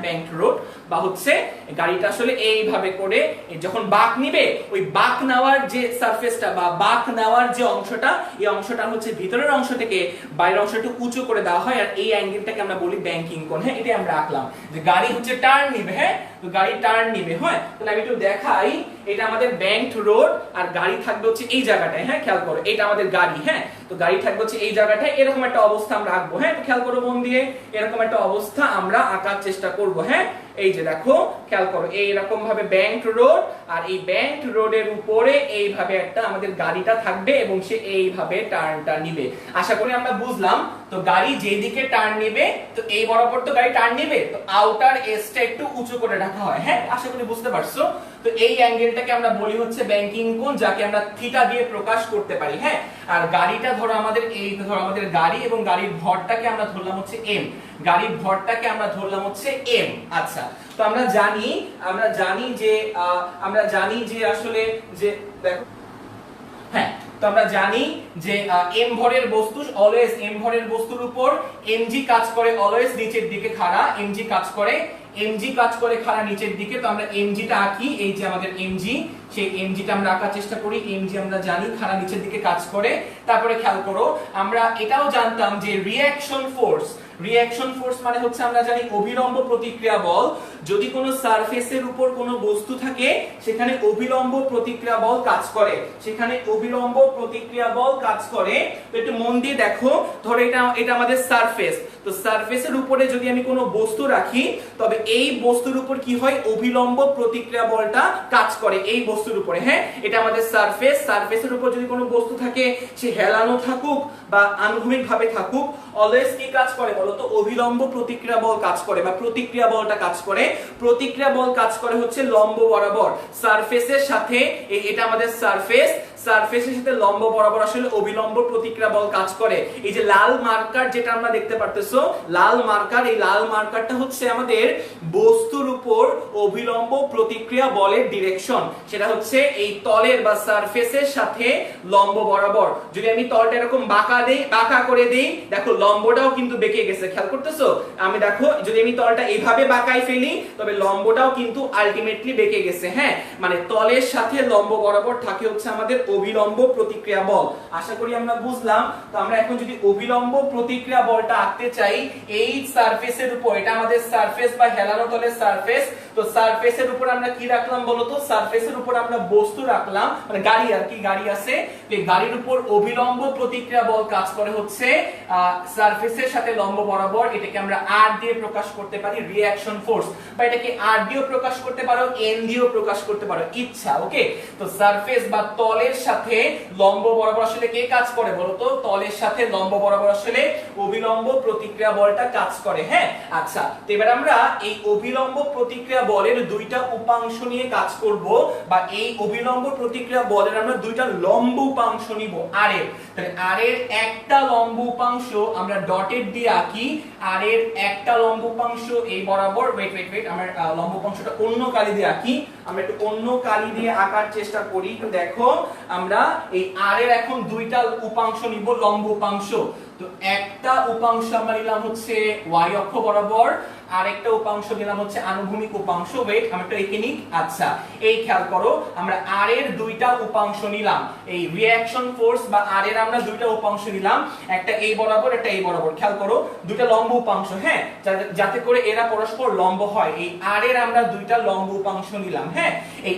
ব্যাংক রোড বা হচ্ছে গাড়িটা আসলে এইভাবে করে যখন বাঁক নিবে, ওই বাঁক নেওয়ার যে সারফেসটা বা বাঁক নেওয়ার যে অংশটা, এই অংশটা হচ্ছে ভিতরের অংশ থেকে বাইরের অংশটা উঁচু করে দেওয়া হয়, আর এই অ্যাঙ্গেলটাকে আমরা বলি ব্যাংকিং কোণ। হ্যাঁ, এটা আমরা আঁকলাম যে গাড়ি হচ্ছে টার্ন নিবে। হ্যাঁ, তো গাড়ি টার্ন নিবে। হ্যাঁ, তাহলে আমি একটু দেখাই, এটা আমাদের ব্যাংকড রোড আর গাড়ি থাকবে হচ্ছে এই জায়গাটায়। হ্যাঁ, খেয়াল করো এটা আমাদের গাড়ি। হ্যাঁ, তো গাড়ি থাকবে হচ্ছে এই জায়গাটায়, এরকম একটা অবস্থা আমরা আঁকবো। হ্যাঁ, তো খেয়াল করো মন দিয়ে, এরকম একটা অবস্থা আমরা আঁকার চেষ্টা করব। হ্যাঁ, এই যে দেখো খেয়াল করো এইরকম ভাবে ব্যাংক রোড, আর এই ব্যাংক রোডের উপরে এইভাবে একটা আমাদের গাড়িটা থাকবে এবং সে এইভাবে টার্নটা নিবে। আশা করি আমরা বুঝলাম। তো গাড়ি যেদিকে টার্ন নেবে তো এই বরাবর তো গাড়ি টার্ন নেবে, তো আউটার এজটা একটু উঁচু করে রাখা হয়। হ্যাঁ, আশা করি বুঝতে পারছো। তো এই অ্যাঙ্গেলটাকে আমরা বলি হচ্ছে ব্যাংকিং কোণ, যাকে আমরা থিটা দিয়ে প্রকাশ করতে পারি। হ্যাঁ, আর গাড়িটা ধরো আমাদের আমাদের গাড়ি, এবং গাড়ির ভরটাকে আমরা ধরলাম হচ্ছে এম, গাড়ির ভরটাকে আমরা ধরলাম হচ্ছে এম। আচ্ছা, তো আমরা জানি যে আসলে যে দেখো, হ্যাঁ, তো আমরা জানি যে এম ভরের বস্তু অলওয়েজ, এম ভরের বস্তুর উপর এমজি কাজ করে অলওয়েজ নিচের দিকে খাড়া, এমজি কাজ করে খাড়া নিচের দিকে। তো আমরা এমজিটা আঁকি, এই যে আমাদের এমজি, সেই এমজিটা আমরা আঁকার চেষ্টা করি। এমজি আমরা জানি খাড়া নিচের দিকে কাজ করে। তারপরে খেয়াল করো, আমরা এটাও জানতাম যে রিঅ্যাকশন ফোর্স মানে হচ্ছে আমরা জানি অভিলম্ব প্রতিক্রিয়া বল। যদি কোনো সারফেসের উপর কোনো বস্তু থাকে সেখানে অভিলম্ব প্রতিক্রিয়া বল কাজ করে, তো একটু মন দিয়ে দেখো। ধরো এটা আমাদের সারফেস, তো সারফেসের উপরে যদি আমি কোনো বস্তু রাখি তবে এই বস্তুর উপর কি হয়, অভিলম্ব প্রতিক্রিয়া বলটা কাজ করে এই বস্তুর উপরে। হ্যাঁ, এটা আমাদের সারফেসের উপর যদি কোনো বস্তু থাকে সে হেলানো থাকুক বা আনুভূমিক ভাবে থাকুক, অলওয়েজ কি কাজ করে বলতো, অভিলম্ব প্রতিক্রিয়া বল কাজ করে বা প্রতিক্রিয়া বলটা কাজ করে। প্রতিক্রিয়া বল কাজ করে হচ্ছে লম্ব বরাবর সারফেসের সাথে, এটা আমাদের সারফেসের সাথে লম্ব বরাবর আসলে অভিলম্ব প্রতিক্রিয়া বল কাজ করে। এই যে লাল মার্কার যেটা আমরা দেখতে পারতেছো, লাল মার্কার, এই লাল মার্কারটা হচ্ছে আমাদের বস্তুর উপর অভিলম্ব প্রতিক্রিয়া বলের ডিরেকশন। সেটা হচ্ছে এই তলের বা সারফেসের সাথে লম্ব বরাবর। যদি আমি তলটা এরকম বাঁকা করে দেই, দেখো লম্বটাও কিন্তু বেঁকে গেছে, খেয়াল করতেছো? আমি দেখো যদি আমি তলটা এইভাবে বাঁকায় ফেলি তবে লম্বটাও কিন্তু আলটিমেটলি বেঁকে গেছে। হ্যাঁ, মানে তলের সাথে লম্ব বরাবর থাকে হচ্ছে আমাদের অভিলম্ব প্রতিক্রিয়া বল। আশা করি আমরা বুঝলাম। তো আমরা এখন যদি অভিলম্ব প্রতিক্রিয়া বলটা আঁকতে চাই এই সারফেসের উপর, এটা আমাদের সারফেস বা হেলানো তলের সারফেস। তো সারফেসের উপর আমরা কি রাখলাম বলতো, সারফেসের উপর আমরা বস্তু রাখলাম, মানে গাড়ি আর কি, গাড়ি আছে। তো এই গাড়ির উপর অভিলম্ব প্রতিক্রিয়া বল কাজ করে হচ্ছে সারফেসের সাথে লম্ব বরাবর। এটাকে আমরা আর দিয়ে প্রকাশ করতে পারি, রিঅ্যাকশন ফোর্স, বা এটাকে আর দিয়েও প্রকাশ করতে পারো, এন দিয়েও প্রকাশ করতে পারো, ইচ্ছা। ওকে, তো সারফেস বা তলের সাথে লম্ব বরাবর আসলে কে কাজ করে বলতো, তলের সাথে লম্ব বরাবর আসলে অভিলম্ব প্রতিক্রিয়া বলটা কাজ করে। হ্যাঁ, আচ্ছা, তো এবার আমরা এই অভিলম্ব প্রতিক্রিয়া বলের দুইটা উপাংশ নিয়ে কাজ করব, বা এই অভিলম্ব প্রতিক্রিয়া বলের আমরা দুইটা লম্ব উপাংশ নিব আর এর। তাহলে আর এর একটা লম্ব উপাংশ আমরা ডটেড দিয়ে আঁকি, আর এর একটা লম্ব উপাংশ এই বরাবর, ওয়েট আমরা লম্ব উপাংশটা অন্য কালি দিয়ে আঁকি। আমরা একটু অন্য কালি দিয়ে আঁকার চেষ্টা করি। তো দেখো আমরা এই আর এর এখন দুইটা উপাংশ নিব, লম্ব উপাংশ। তো একটা উপাংশ আমরা নিলাম হচ্ছে y অক্ষ বরাবর, আর একটা উপাংশ নিলাম হচ্ছে আনুভূমিক উপাংশ। ওয়েট, আমি একটু এঁকে নিই। আচ্ছা, এই খেয়াল করো, আমরা আর এর দুইটা উপাংশ নিলাম, এই রিঅ্যাকশন ফোর্স বা আর এর আমরা দুইটা উপাংশ নিলাম, একটা এই বরাবর, একটা এই বরাবর। খেয়াল করো, দুইটা লম্ব উপাংশ। হ্যাঁ, যাতে করে এরা পরস্পর লম্ব হয়, এই আর এর আমরা দুইটা লম্ব উপাংশ নিলাম। হ্যাঁ, এই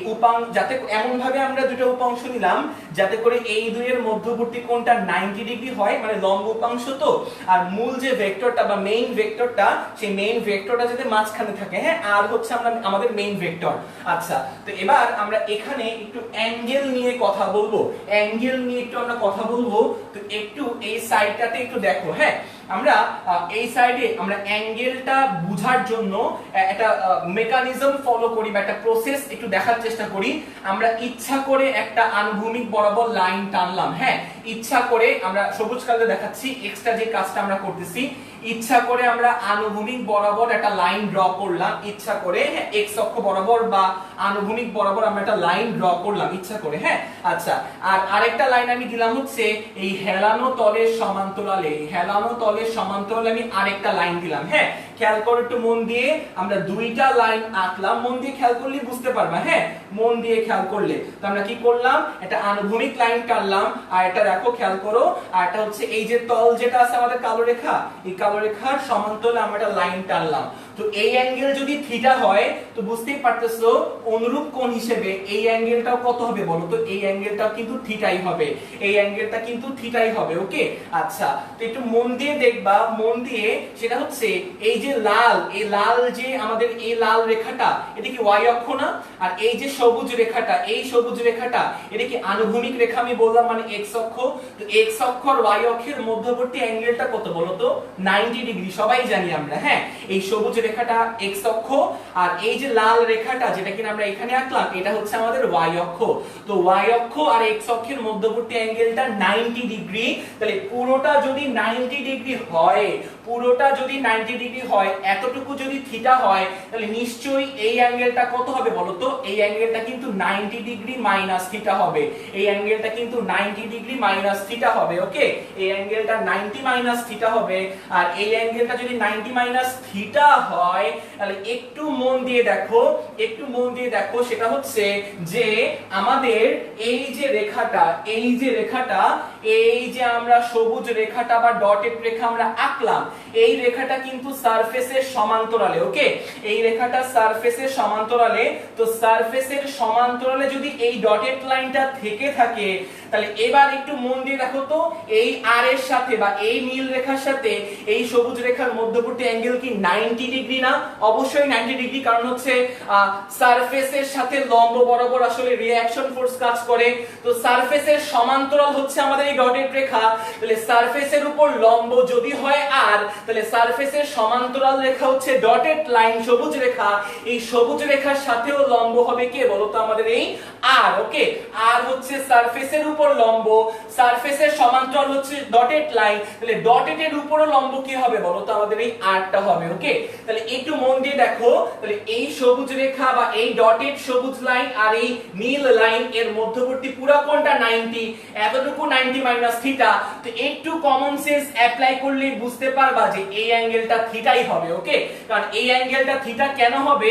যাতে এমন ভাবে আমরা দুইটা উপাংশ নিলাম যাতে করে এই দুইয়ের মধ্যবর্তী কোণটা 90 ডিগ্রি হয়, মানে লম্ব উপাংশ। তো আর মূল যে ভেক্টরটা বা মেইন ভেক্টরটা, সেই মেইন ভেক্টরটা যাতে মাঝখানে থাকে। হ্যাঁ, আর হচ্ছে আমাদের মেইন ভেক্টর। আচ্ছা, তো এবার আমরা এখানে একটু অ্যাঙ্গেল নিয়ে কথা বলবো, তো একটু এই সাইডটাতে একটু দেখো। হ্যাঁ, আমরা এই সাইডে আমরা অ্যাঙ্গেলটা বোঝার জন্য একটা মেকানিজম ফলো করি বা একটা প্রসেস একটু দেখার চেষ্টা করি। আমরা ইচ্ছা করে একটা আনুভূমিক বরাবর লাইন টানলাম। হ্যাঁ, ইচ্ছা করে আমরা সবুজ কালারে দেখাচ্ছি এক্সট্রা যে কাজটা আমরা করতেছি, ইচ্ছা করে আমরা আনুভূমিক বরাবর একটা লাইন ড্র করলাম, ইচ্ছা করে এক্স অক্ষ বরাবর বা আনুভূমিক বরাবর আমরা একটা লাইন ড্র করলাম ইচ্ছা করে। হ্যাঁ, আচ্ছা, আর আরেকটা লাইন আমি দিলাম হচ্ছে এই হেলানো তলের সমান্তরালে, আমি আরেকটা লাইন দিলাম। হ্যাঁ, খেয়াল করে একটু মন দিয়ে, আমরা দুইটা লাইন আঁকলাম, মন দিয়ে খেয়াল করলে বুঝতে পারবা। হ্যাঁ, মন দিয়ে খেয়াল করলে। তো আমরা কি করলাম, একটা আনুভূমিক লাইন টানলাম, আর এটা দেখো খেয়াল করো, আর এটা হচ্ছে এই যে তল যেটা আছে আমাদের কালো রেখা, এই কালো রেখার সমান্তরালে আমরা একটা লাইন টানলাম। তো এই অ্যাঙ্গেল যদি থিটা হয় তো বুঝতেই পারতেছো অনুরূপ কোণ হিসেবে এই অ্যাঙ্গেলটাও কত হবে বলো তো, এই অ্যাঙ্গেলটাও কিন্তু থিটাই হবে, এই অ্যাঙ্গেলটা কিন্তু থিটাই হবে। ওকে আচ্ছা, তো একটু মন দিয়ে দেখবা, মন দিয়ে, সেটা হচ্ছে এই যে লাল, এই লাল যে আমাদের এই লাল রেখাটা এটা কি y অক্ষ না, আর এই যে সবুজ রেখাটা, এই সবুজ রেখাটা এটা কি আনুভূমিক রেখা, আমি বললাম মানে x অক্ষ। তো x অক্ষ আর y অক্ষের মধ্যবর্তী অ্যাঙ্গেলটা কত বলো তো, 90 ডিগ্রি, সবাই জানি আমরা। হ্যাঁ, এই সবুজ রেখাটা x অক্ষ, আর এই যে লাল রেখাটা যেটা কিনা আমরা এখানে আঁকলাম এটা হচ্ছে আমাদের y অক্ষ। তো y অক্ষ আর x অক্ষের মধ্যবর্তী অ্যাঙ্গেলটা 90 ডিগ্রি। তাহলে পুরোটা যদি 90 ডিগ্রি হয়, পুরোটা যদি 90 ডিগ্রি হয়, এতটুকু যদি থিটা হয়, তাহলে নিশ্চয়ই এই অ্যাঙ্গেলটা কত হবে বলো তো, এই অ্যাঙ্গেলটা কিন্তু 90 ডিগ্রি মাইনাস থিটা হবে, এই অ্যাঙ্গেলটা কিন্তু 90 ডিগ্রি মাইনাস থিটা হবে। ওকে, এই অ্যাঙ্গেলটা 90 মাইনাস থিটা হবে, আর এই অ্যাঙ্গেলটা যদি 90 মাইনাস থিটা হয়, তাহলে একটু মন দিয়ে দেখো, একটু মন দিয়ে দেখো, সেটা হচ্ছে যে আমাদের এই যে রেখাটা, এই যে রেখাটা, এই যে আমরা সবুজ রেখাটা বা ডটেড রেখা আমরা আঁকলাম, এই রেখাটা কিন্তু সারফেসের সমান্তরালে। ওকে, এই রেখাটা সারফেসের সমান্তরালে। তো সারফেসের সমান্তরালে যদি এই ডটেড লাইনটা থেকে থাকে, তাহলে এবার একটু মন দিয়ে দেখো তো, এই আর এর সাথে বা এই নীল রেখার সাথে এই সবুজ রেখার মধ্যবর্তী অ্যাঙ্গেল কি 90 ডিগ্রি না? অবশ্যই 90 ডিগ্রি, কারণ হচ্ছে সারফেসের সাথে লম্ব বরাবর আসলে রিঅ্যাকশন ফোর্স কাজ করে। তো সারফেসের সমান্তরাল হচ্ছে আমাদের এই ডটেড রেখা, তাহলে সারফেসের উপর লম্ব যদি হয় আর, তাহলে সারফেসের সমান্তরাল রেখা হচ্ছে ডটেড লাইন, সবুজ রেখা। এই সবুজ রেখার সাথেও লম্ব হবে কে বলো তো, আমাদের এই আর। ওকে, আর হচ্ছে সারফেসের উপর লম্ব, সারফেসের সমান্তরাল হচ্ছে ডটেড লাইন, তাহলে ডটেড এর উপরও লম্ব কি হবে বলো তো, আমাদের এই আরটা হবে। ওকে, তাহলে একটু মন দিয়ে দেখো, তাহলে এই সবুজ রেখা বা এই ডটেড সবুজ লাইন আর এই নীল লাইন এর মধ্যবর্তী পুরো কোণটা 90, এতটুকু 90 মাইনাস থিটা। তো একটু কমন সেন্স অ্যাপ্লাই করলে বুঝতে পারবা যে এই অ্যাঙ্গেলটা থিটাই হবে। ওকে, কারণ এই অ্যাঙ্গেলটা থিটা কেন হবে,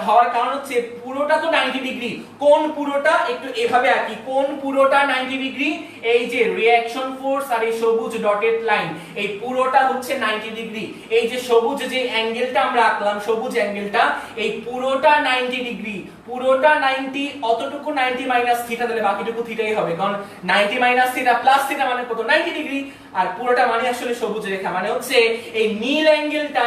হওয়ার কারণ হচ্ছে পুরোটা তো 90 ডিগ্রি। কোন পুরোটা, একটু এভাবে আঁকি, কোন পুরোটা 90 ডিগ্রি, এই যে রিঅ্যাকশন ফোর্স আর এই সবুজ ডটেড লাইন, এই পুরোটা হচ্ছে 90 ডিগ্রি। এই যে সবুজ যে অ্যাঙ্গেলটা আমরা আঁকলাম, সবুজ অ্যাঙ্গেলটা, এই পুরোটা 90 ডিগ্রি, পুরোটা 90, অতটুকু 90 মাইনাস থিটা, তাহলে বাকিটুকু থিটাই হবে, কারণ 90 মাইনাস থিটা প্লাস থিটা মানে কত, 90 ডিগ্রি। আর পুরোটা মানে আসলে সবুজ রেখা, মানে হচ্ছে এই নীল অ্যাঙ্গেলটা,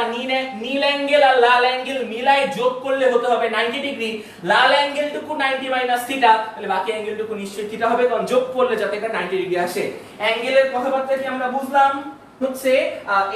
নীল অ্যাঙ্গেল আর লাল অ্যাঙ্গেল মিলাই যোগ করলে হতে হবে 90 ডিগ্রি। লাল অ্যাঙ্গেলটুকু 90 মাইনাস থিটা, তাহলে বাকি অ্যাঙ্গেলটুকু নিশ্চয়ই থিটা হবে, কারণ যোগ করলে যাতে এটা 90 ডিগ্রি আসে। অ্যাঙ্গেলের কথাবার্তা কি আমরা বুঝলাম? হচ্ছে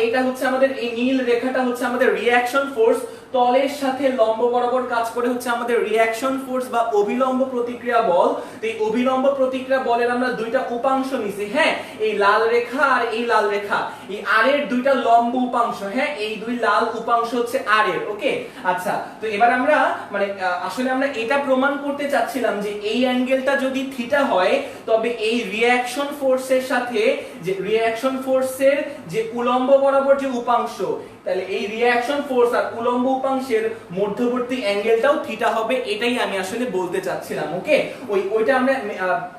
এইটা হচ্ছে আমাদের এই নীল রেখাটা হচ্ছে আমাদের রিঅ্যাকশন ফোর্স, তলের সাথে লম্ব বরাবর কাজ করে হচ্ছে আমাদের রিঅ্যাকশন ফোর্স বা অভিলম্ব প্রতিক্রিয়া বল। তো এই অভিলম্ব প্রতিক্রিয়া বলের আমরা দুইটা উপাংশ নিছি। হ্যাঁ, এই লাল রেখা আর এই লাল রেখা, এই আর এর দুইটা লম্ব উপাংশ। হ্যাঁ, এই দুই লাল উপাংশ হচ্ছে আর এর। ওকে আচ্ছা, তো এবার আমরা মানে আসলে আমরা এটা প্রমাণ করতে চাচ্ছিলাম যে এই অ্যাঙ্গেলটা যদি থিটা হয়, তবে এই রিঅ্যাকশন ফোর্সের সাথে যে রিঅ্যাকশন ফোর্সের যে উলম্ব বরাবর যে উপাংশ, তাহলে এই রিঅ্যাকশন ফোর্স আর উলম্ব উপাংশের মধ্যবর্তী অ্যাঙ্গেলটাও থিটা হবে, এটাই আমি আসলে বলতে চাচ্ছিলাম। ওকে, ওইটা আমরা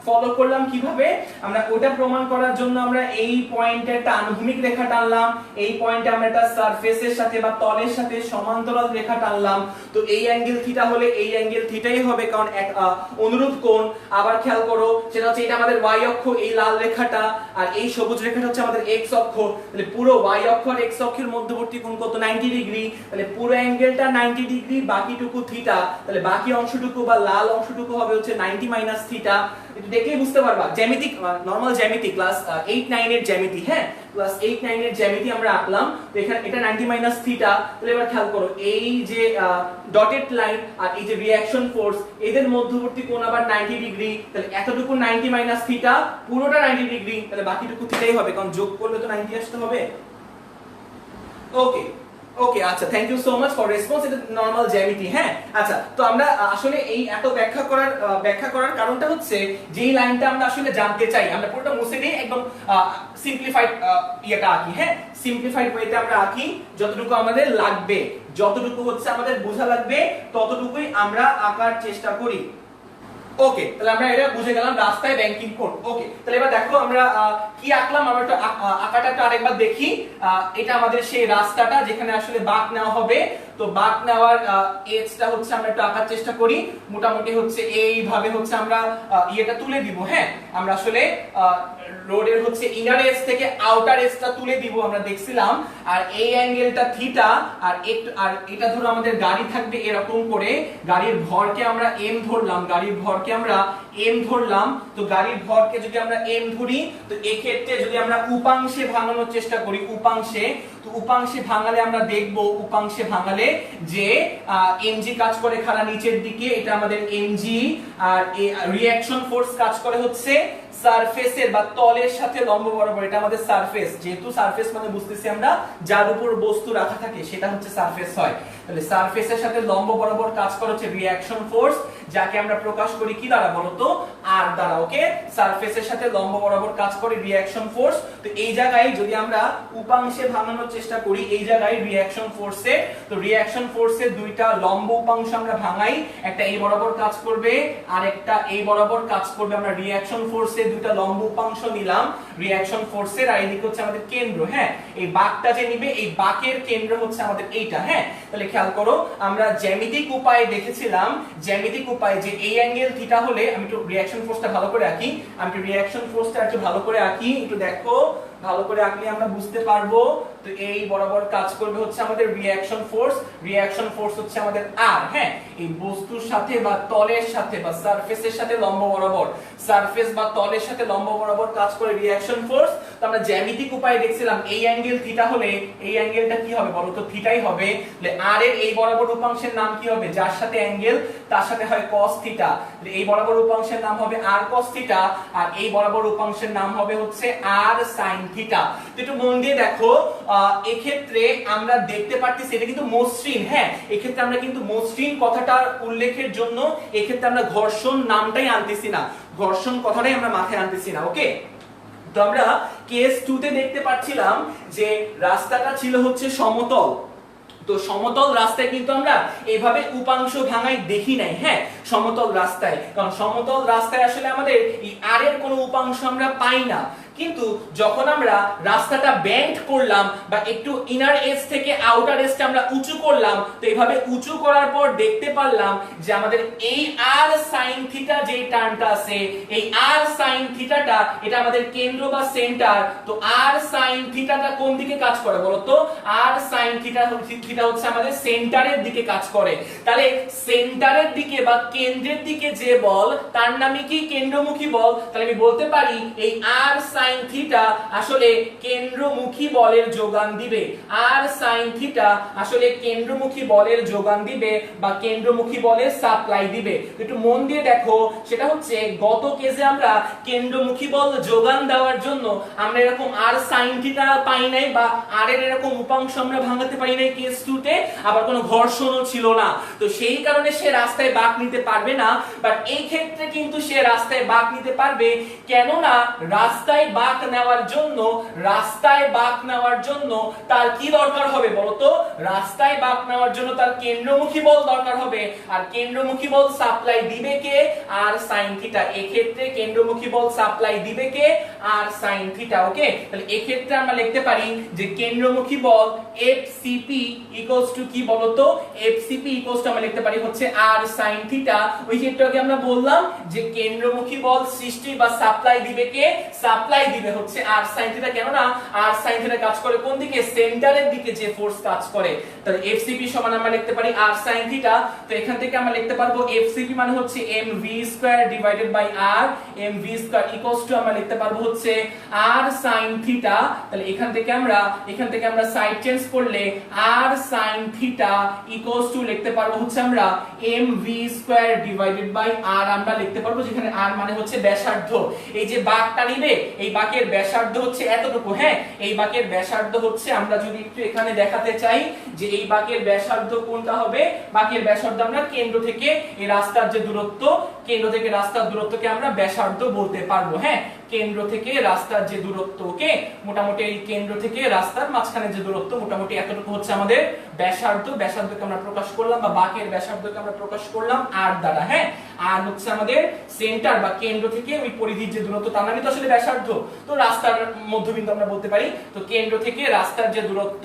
ফলো করলাম কিভাবে, আমরা ওটা প্রমাণ করার জন্য আমরা এই পয়েন্টে একটা আনুভূমিক রেখা টানলাম, এই পয়েন্টে আমরা একটা সারফেসের সাথে বা তলের সাথে সমান্তরাল রেখা টানলাম। তো এই অ্যাঙ্গেল থিটা হলে এই অ্যাঙ্গেল থিটাই হবে, কারণ এক অনুরূপ কোণ। আবার খেয়াল করো, সেটা হচ্ছে এটা আমাদের y অক্ষ, এই লাল রেখাটা, আর এই সবুজ রেখাটা হচ্ছে আমাদের x অক্ষ। তাহলে পুরো y অক্ষ আর x অক্ষের মধ্যবর্তী কোণ কত, 90 ডিগ্রি। তাহলে পুরো অ্যাঙ্গেলটা 90 ডিগ্রি, বাকিটুকু থিটা। তাহলে বাকি অংশটুকু বা লাল অংশটুকু হবে হচ্ছে 90 মাইনাস থিটা। এটা দেখলেই বুঝতে পারবা, জ্যামিতিক নরমাল জ্যামিতি ক্লাস 8 9 এর জ্যামিতি। হ্যাঁ, ক্লাস 8 9 এর জ্যামিতি আমরা আঁকলাম। তো এখানে এটা 90 মাইনাস থিটা। তাহলে এবার খেয়াল করো, এই যে ডটেড লাইন আর এই যে রিঅ্যাকশন ফোর্স, এদের মধ্যবর্তী কোণ আবার 90 ডিগ্রি। তাহলে এতটুকু 90 মাইনাস থিটা, পুরোটা 90 ডিগ্রি, তাহলে বাকিটুকু থিটাই হবে, কারণ যোগ করলে তো 90 আসতে হবে। ওকে ওকে আচ্ছা, thank you so much for response. এটা নরমাল জ্যামিতি। হ্যাঁ আচ্ছা, তো আমরা আসলে এই এত ব্যাখ্যা করার কারণটা হচ্ছে যেই লাইনটা আমরা আসলে জানতে চাই, আমরা পুরোটা মুছে দিয়ে একদম সিম্পলিফাইড ইয়েটা আঁকি। হ্যাঁ, সিম্পলিফাইড ওয়েতে আমরা আঁকি, যতটুকু আমাদের লাগবে, যতটুকু হচ্ছে আমাদের বোঝা লাগবে, ততটুকুই আমরা আঁকার চেষ্টা করি। ওকে, তাহলে আমরা এটা বুঝে গেলাম, রাস্তায় ব্যাংকিং কোড। ওকে, তাহলে এবার দেখো আমরা কি আঁকলাম, আমরা আঁকাটা একটু আরেকবার দেখি। এটা আমাদের সেই রাস্তাটা যেখানে আসলে বাঁক নেওয়া হবে। তো বাঁক নেওয়ার এজটা হচ্ছে আমরা একটু আঁকার চেষ্টা করি। মোটামুটি হচ্ছে এইভাবে হচ্ছে আমরা ইয়েটা তুলে দিব। হ্যাঁ, আমরা আসলে রোডের হচ্ছে ইনার এজ থেকে আউটার এজটা তুলে দিব, আমরা দেখছিলাম। আর এই অ্যাঙ্গেলটা থিটা, আর এটা ধরো আমাদের গাড়ি থাকবে এরকম করে, গাড়ির ভরকে আমরা এম ধরলাম, গাড়ির ভরকে আমরা এম ধরলাম। তো গাড়ির ভরকে যদি আমরা এম ধরি, তো এই ক্ষেত্রে যদি আমরা উপাংশে ভাঙানোর চেষ্টা করি, উপাংশে, তো উপাংশে ভাঙালে আমরা দেখব, উপাংশে ভাঙালে যে এমজি কাজ করে খাড়া নিচের দিকে, এটা আমাদের এমজি। আর রিঅ্যাকশন ফোর্স কাজ করে হচ্ছে সারফেসের বা তলের সাথে লম্ব বরাবর, এটা আমাদের সারফেস। যেহেতু সারফেস মানে বুঝতেছি আমরা যার উপর বস্তু রাখা থাকে সেটা হচ্ছে সারফেস হয়। তাহলে সারফেসের সাথে লম্ব বরাবর কাজ করে হচ্ছে রিঅ্যাকশন ফোর্স, যাকে আমরা প্রকাশ করি কি দ্বারা বলতো? আর দ্বারা। ওকে, সারফেসের সাথে লম্ব বরাবর কাজ করে রিঅ্যাকশন ফোর্স। তো এই জায়গায় যদি আমরা উপাংশে ভাঙানোর চেষ্টা করি, এই জায়গায় রিঅ্যাকশন ফোর্সে, তো রিঅ্যাকশন ফোর্সের দুইটা লম্ব উপাংশ আমরা ভাঙাই, একটা এই বরাবর কাজ করবে আর একটা এই বরাবর কাজ করবে। আমরা রিঅ্যাকশন ফোর্সে দুইটা লম্ব উপাংশ নিলাম রিঅ্যাকশন ফোর্সের, আর এইদিকে হচ্ছে আমাদের কেন্দ্র। হ্যাঁ, এই বাঁকটা যে নিবে, এই বাঁকের কেন্দ্র হচ্ছে আমাদের এইটা। হ্যাঁ, তাহলে খেয়াল করো, আমরা জ্যামিতিক উপায়ে দেখেছিলাম, জ্যামিতিক উপায়ে যে এই অ্যাঙ্গেল থিটা হলে, আমি একটু রিঅ্যাকশন ফোর্সটা ভালো করে আঁকি, আমি একটু রিঅ্যাকশন ফোর্সটা একটু ভালো করে আঁকি, একটু দেখো, ভালো করে আঁকলে আমরা বুঝতে পারবো। তো এই বরাবর কাজ করবে হচ্ছে আমাদের রিঅ্যাকশন ফোর্স, রিঅ্যাকশন ফোর্স হচ্ছে আমাদের আর। হ্যাঁ, এই বস্তুর সাথে বা তলের সাথে বা সারফেসের সাথে লম্ব বরাবর, সারফেস বা তলের সাথে লম্ব বরাবর কাজ করে রিঅ্যাকশন ফোর্স। তো আমরা জ্যামিতিক উপায়ে দেখছিলাম এই অ্যাঙ্গেল থিটা হলে এই অ্যাঙ্গেলটা কি হবে বলতো? থিটাই হবে। তাহলে আর এর এই বরাবর উপাংশের নাম কি হবে? যার সাথে অ্যাঙ্গেল তার সাথে হয় cos থিটা, তাহলে এই বরাবর উপাংশের নাম হবে r cos থিটা, আর এই বরাবর উপাংশের নাম হবে হচ্ছে r sin থিটা। তো একটু মন দিয়ে দেখো, এই ক্ষেত্রে আমরা দেখতে পাচ্ছি এটা কিন্তু মসৃণ। হ্যাঁ, এই ক্ষেত্রে আমরা কিন্তু মসৃণ কথাটার উল্লেখের জন্য এই ক্ষেত্রে আমরা ঘর্ষণ নামটাই আনতেছি না, ঘর্ষণ কথাটাই আমরা মাথায় আনতেছি না। ওকে, তো আমরা কেস 2 তে দেখতে পাচ্ছিলাম যে রাস্তাটা ছিল হচ্ছে সমতল। তো সমতল রাস্তায় কিন্তু আমরা এইভাবে উপাংশ ভাঙাই দেখি নাই। হ্যাঁ, সমতল রাস্তায়, কারণ সমতল রাস্তায় আসলে আমাদের এই আর এর কোনো উপাংশ আমরা পাই না। কিন্তু যখন আমরা রাস্তাটা বেন্ড করলাম বা একটু ইনার এজ থেকে আউটার এজটা আমরা উঁচু করলাম, তো এইভাবে উঁচু করার পর দেখতে পারলাম যে আমাদের এই r sin থিটা যে টার্মটা আছে, এই r sin থিটাটা এটা আমাদের কেন্দ্র বা সেন্টার। তো r sin থিটাটা কোন দিকে কাজ করে বলতো? r sin থিটা হচ্ছে আমাদের সেন্টারের দিকে কাজ করে। তাহলে সেন্টারের দিকে বা কেন্দ্রের দিকে যে বল, তার নামই কি? কেন্দ্রমুখী বল। তাহলে আমি বলতে পারি এই r sin থিটা আসলে কেন্দ্রমুখী বলের যোগান দিবে, r sin থিটা আসলে কেন্দ্রমুখী বলের যোগান দিবে বা কেন্দ্রমুখী বলের সাপ্লাই দিবে। একটু মন দিয়ে দেখো, সেটা হচ্ছে গত কেসে আমরা কেন্দ্রমুখী বল যোগান দেওয়ার জন্য আমরা এরকম r sin থিটা পাই নাই বা r এর এরকম উপাংশ আমরা ভাঙাতে পারি নাই কেস 2 তে, আবার কোনো ঘর্ষণও ছিল না। তো সেই কারণে সে রাস্তায় বাঁক নিতে পারবে না। বাট এই ক্ষেত্রে কিন্তু সে রাস্তায় বাঁক নিতে পারবে, কেননা রাস্তায় বাঁক নেওয়ার জন্য, রাস্তায় বাঁক নেওয়ার জন্য তার কি দরকার হবে বলতো? রাস্তায় বাঁক নেওয়ার জন্য তার কেন্দ্রমুখী বল দরকার হবে, আর কেন্দ্রমুখী বল সাপ্লাই দিবে কে? r sin theta. এই ক্ষেত্রে কেন্দ্রমুখী বল সাপ্লাই দিবে কে? r sin থিটা। ওকে, তাহলে এই ক্ষেত্রে আমরা লিখতে পারি যে কেন্দ্রমুখী বল FCP ইকুয়ালস টু কি বলতো? FCP ইকুয়ালস টু আমরা লিখতে পারি হচ্ছে r sin থিটা। ওই ক্ষেত্রে আমরা বললাম যে কেন্দ্রমুখী বল সৃষ্টি বা সাপ্লাই দিবে কে? সাপ্লাই দিবে হচ্ছে r sin থিটা। কেননা r sin থিটা কাজ করে কোন দিকে? সেন্টারের দিকে যে ফোর্স কাজ করে। তাহলে FCP সমান আমরা লিখতে পারি r sin থিটা। তো এখান থেকে আমরা লিখতে পারবো FCP মানে হচ্ছে mv square divided by r, mv square equals to আমরা লিখতে পারবো হচ্ছে r sin থিটা। তাহলে এখান থেকে আমরা সাইড চেঞ্জ করলে r sin theta equals to লিখতে পারবো হচ্ছে আমরা mv square divided by r আমরা লিখতে পারবো, যেখানে r মানে হচ্ছে ব্যাসার্ধ। এই যে বাঁকটা নিবে, এই বাঁকের ব্যাসার্ধ হচ্ছে এতটুকু। হ্যাঁ, এই বাঁকের ব্যাসার্ধ হচ্ছে, আমরা যদি একটু এখানে দেখাতে চাই যে এই বাঁকের ব্যাসার্ধ কোনটা হবে, বাঁকের ব্যাসার্ধ আমরা কেন্দ্র থেকে এই রাস্তার যে দূরত্ব, কেন্দ্র থেকে রাস্তার দূরত্বকে আমরা ব্যাসার্ধ বলতে পারবো। হ্যাঁ, কেন্দ্র থেকে রাস্তার যে দূরত্ব, ওকে, মোটামুটি এই কেন্দ্র থেকে রাস্তার মাঝখানে যে দূরত্ব মোটামুটি এতটুকু হচ্ছে আমাদের ব্যাসার্ধ। ব্যাসার্ধকে আমরা প্রকাশ করলাম বা বাঁকের ব্যাসার্ধকে আমরা প্রকাশ করলাম আর দ্বারা। হ্যাঁ, আর হচ্ছে আমাদের সেন্টার বা কেন্দ্র থেকে ওই পরিধির যে দূরত্ব তার নামই তো আসলে ব্যাসার্ধ। তো রাস্তার মধ্যবিন্দু আমরা বলতে পারি। তো কেন্দ্র থেকে রাস্তার যে দূরত্ব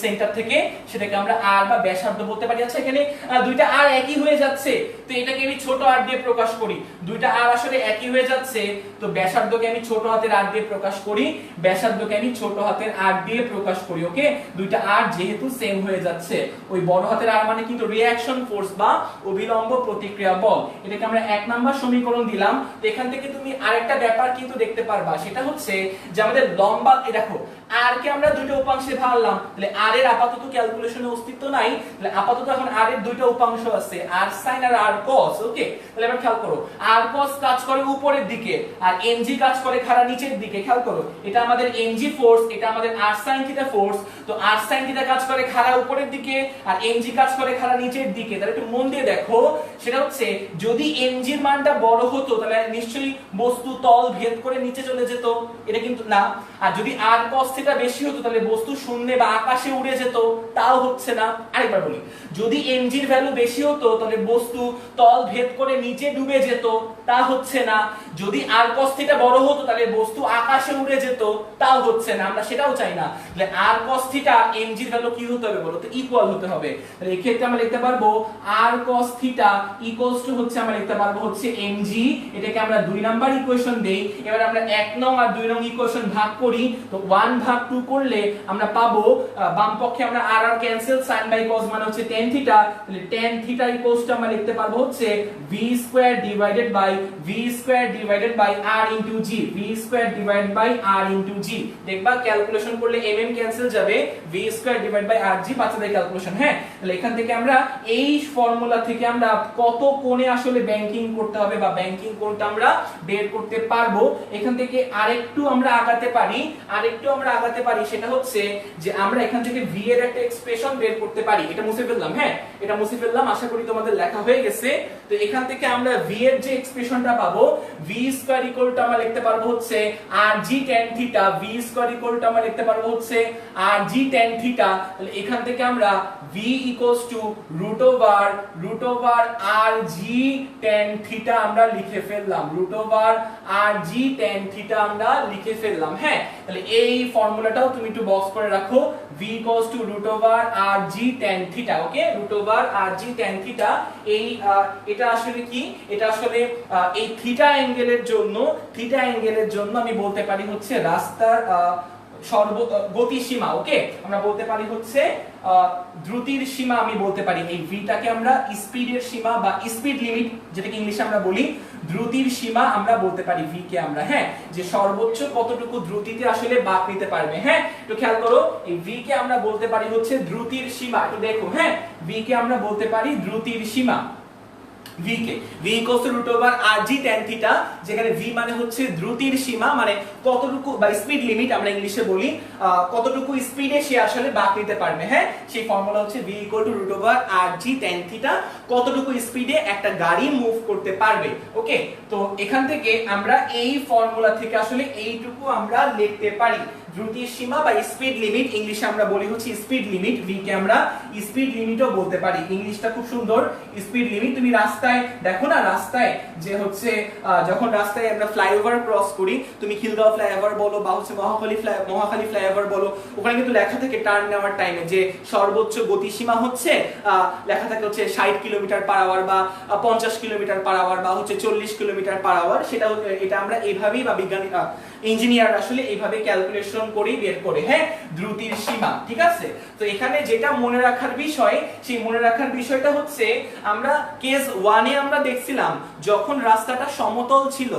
সেন্টার থেকে, সেটাকে আমরা আর বা ব্যাসার্ধ বলতে পারি। আচ্ছা, এখানে দুইটা আর একই হয়ে যাচ্ছে, তো এটাকে আমি ছোট আর দিয়ে প্রকাশ করি। দুইটা আর আসলে একই হয়ে যাচ্ছে, তো ব্যাসার্ধকে আমি ছোট হাতের আর দিয়ে প্রকাশ করি, ব্যাসার্ধকে আমি ছোট হাতের আর দিয়ে প্রকাশ করি। ওকে, দুইটা আর যেহেতু সেম হয়ে যাচ্ছে, ওই বড় হাতের আর মানে কিন্তু রিঅ্যাকশন ফোর্স বা অবিলম্ব প্রতিক্রিয়া বল, এটাকে আমরা 1 নাম্বার সমীকরণ দিলাম। তো এখান থেকে তুমি আরেকটা ব্যাপার কিন্তু দেখতে পারবা, সেটা হচ্ছে যে আমাদের লম্বা, দেখো আর কে আমরা দুটো উপাংশে ভাঙলাম, তাহলে আর এর আপাতত ক্যালকুলেশনে অস্তিত্ব নাই। তাহলে আপাতত এখন আর এর দুটো উপাংশ আছে, আর সাইন আর আর কস। ওকে, তাহলে এবার খেয়াল করো, আর কস কাজ করে উপরের দিকে আর এনজি কাজ করে খাড়া নিচের দিকে। খেয়াল করো, এটা আমাদের এনজি ফোর্স, এটা আমাদের আর সাইন থিটা ফোর্স। তো আর সাইন থিটা কাজ করে খাড়া উপরের দিকে আর এনজি কাজ করে খাড়া নিচের দিকে। তাহলে একটু মন দিয়ে দেখো, সেটা হচ্ছে যদি এনজির মানটা বড় হতো তাহলে নিশ্চয়ই বস্তু তল ভেদ করে নিচে চলে যেত, এটা কিন্তু না। আর যদি আর কস থিটা বেশি হতো তাহলে বস্তু শূন্যে বা আকাশে উড়ে যেত, তাও হচ্ছে না। আরেকবার বলি, যদি এনজির ভ্যালু বেশি হতো তাহলে বস্তু তল ভেদ করে নিচে ডুবে যেত, তা হচ্ছে না। যদি আর কস থিটা বড় হতো তাহলে বস্তু আকাশে উড়ে যেত, তাও হচ্ছে না, আমরা সেটাও চাই না। তাহলে আর কস থিটা এনজির ভ্যালু কি হতে হবে বলো তো? ইকুয়াল হতে হবে। তাহলে এই ক্ষেত্রে আমরা লিখতে পারবো আর কস থিটা ইকুয়ালস টু হচ্ছে আমরা লিখতে পারবো হচ্ছে এমজি। এটাকে আমরা 2 নাম্বার ইকুয়েশন দেই। এবার আমরা 1 নং আর 2 নং ইকুয়েশন ভাগ করি। তো 1 ভাগ 2 করলে আমরা পাবো বাম পক্ষে আমরা আর আর ক্যান্সেল, sin বাই cos মানে হচ্ছে tan থিটা। তাহলে tan থিটা ইকুয়ালস টু আমরা লিখতে পারবো হচ্ছে v square divided by r into g, v square divided by r into g। দেখবা ক্যালকুলেশন করলে mm ক্যান্সেল যাবে, v square divided by r g বাচ্চাদের ক্যালকুলেশন। হ্যাঁ, তাহলে এখান থেকে আমরা এই ফর্মুলা থেকে আমরা কত কোণে আসলে ব্যাংকিং করতে হবে বা ব্যাংকিং কোণটা আমরা বের করতে পারবো। এখান থেকে আরেকটু আমরা আগাতে পারি, সেটা হচ্ছে যে আমরা এখান থেকে v এর একটা এক্সপ্রেশন বের করতে পারি। এটা মুছে ফেললাম। হ্যাঁ, এটা মুছে ফেললাম, আশা করি তোমাদের লেখা হয়ে গেছে। তো এখান থেকে আমরা v এর যে এক্সপ্রেশনটা পাবো, v স্কয়ার ইকুয়াল টু আমরা লিখতে পারবো হচ্ছে rg tan theta, v square equal to আমরা লিখতে পারবো হচ্ছে rg tan থিটা। তাহলে এখান থেকে আমরা v equals to root over rg tan theta আমরা লিখে ফেললাম, root over rg tan theta আমরা লিখে ফেললাম। হ্যাঁ, তাহলে এই ফর্মুলাটাও তুমি একটু বক্স করে রাখো, v equals to root over rg tan theta. Okay, root over rg tan theta. এই এটা আসলে কি? এটা আসলে এই থিটা অ্যাঙ্গেলের জন্য আমি বলতে পারি হচ্ছে রাস্তার গতিসীমা। ওকে, আমরা বলতে পারি হচ্ছে দ্রুতির সীমা, আমি বলতে পারি এই ভিটাকে আমরা স্পিডের সীমা বা স্পিড লিমিট, যেটাকে ইংলিশে আমরা বলি দ্রুতির সীমা, আমরা বলতে পারি ভি কে আমরা। হ্যাঁ, যে সর্বোচ্চ কতটুকু দ্রুতিতে আসলে বাঁক নিতে পারবে। হ্যাঁ, তো খেয়াল করো, এই ভি কে আমরা বলতে পারি হচ্ছে দ্রুতির সীমা। একটু দেখো, হ্যাঁ, ভি কে আমরা বলতে পারি দ্রুতির সীমা। v কে v equals to root over rg tan theta, যেখানে v মানে হচ্ছে দ্রুতির সীমা, মানে কতটুকু বা স্পিড লিমিট আমরা ইংলিশে বলি, কতটুকু স্পিডে সে আসলে বাঁক নিতে পারবে। হ্যাঁ, সেই ফর্মুলা হচ্ছে v equal to root over rg tan theta, কতটুকু স্পিডে একটা গাড়ি মুভ করতে পারবে। ওকে, তো এখান থেকে আমরা এই ফর্মুলা থেকে আসলে এইটুকু আমরা লিখতে পারি। দ্রুতির সীমা বা স্পিড লিমিট, ইংলিশে আমরা বলি হচ্ছে স্পিড লিমিট, v কে আমরা স্পিড লিমিটও বলতে পারি। ইংলিশটা খুব সুন্দর, স্পিড লিমিট। তুমি রাস্তায় দেখো না, রাস্তায় যে হচ্ছে যখন রাস্তায় আমরা ফ্লাইওভার ক্রস করি, তুমি খিলগাঁও ফ্লাইওভার বলো বা হচ্ছে মহাখালী ফ্লাইওভার বলো, ওখানে কিন্তু লেখা থাকে টার্ন নেওয়ার টাইমে যে সর্বোচ্চ গতিসীমা হচ্ছে লেখা থাকে হচ্ছে 60 কিলোমিটার পার আওয়ার বা 50 কিলোমিটার পার আওয়ার বা হচ্ছে 40 কিলোমিটার পার আওয়ার। সেটা এটা আমরা এইভাবেই বা বিজ্ঞানী ইঞ্জিনিয়ার আসলে এইভাবে ক্যালকুলেশন করে বের করে। হ্যাঁ, দ্রুতির সীমা। ঠিক আছে, তো এখানে যেটা মনে রাখার বিষয়, সেই মনে রাখার বিষয়টা হচ্ছে আমরা কেস 1 এ আমরা দেখছিলাম যখন রাস্তাটা সমতল ছিল,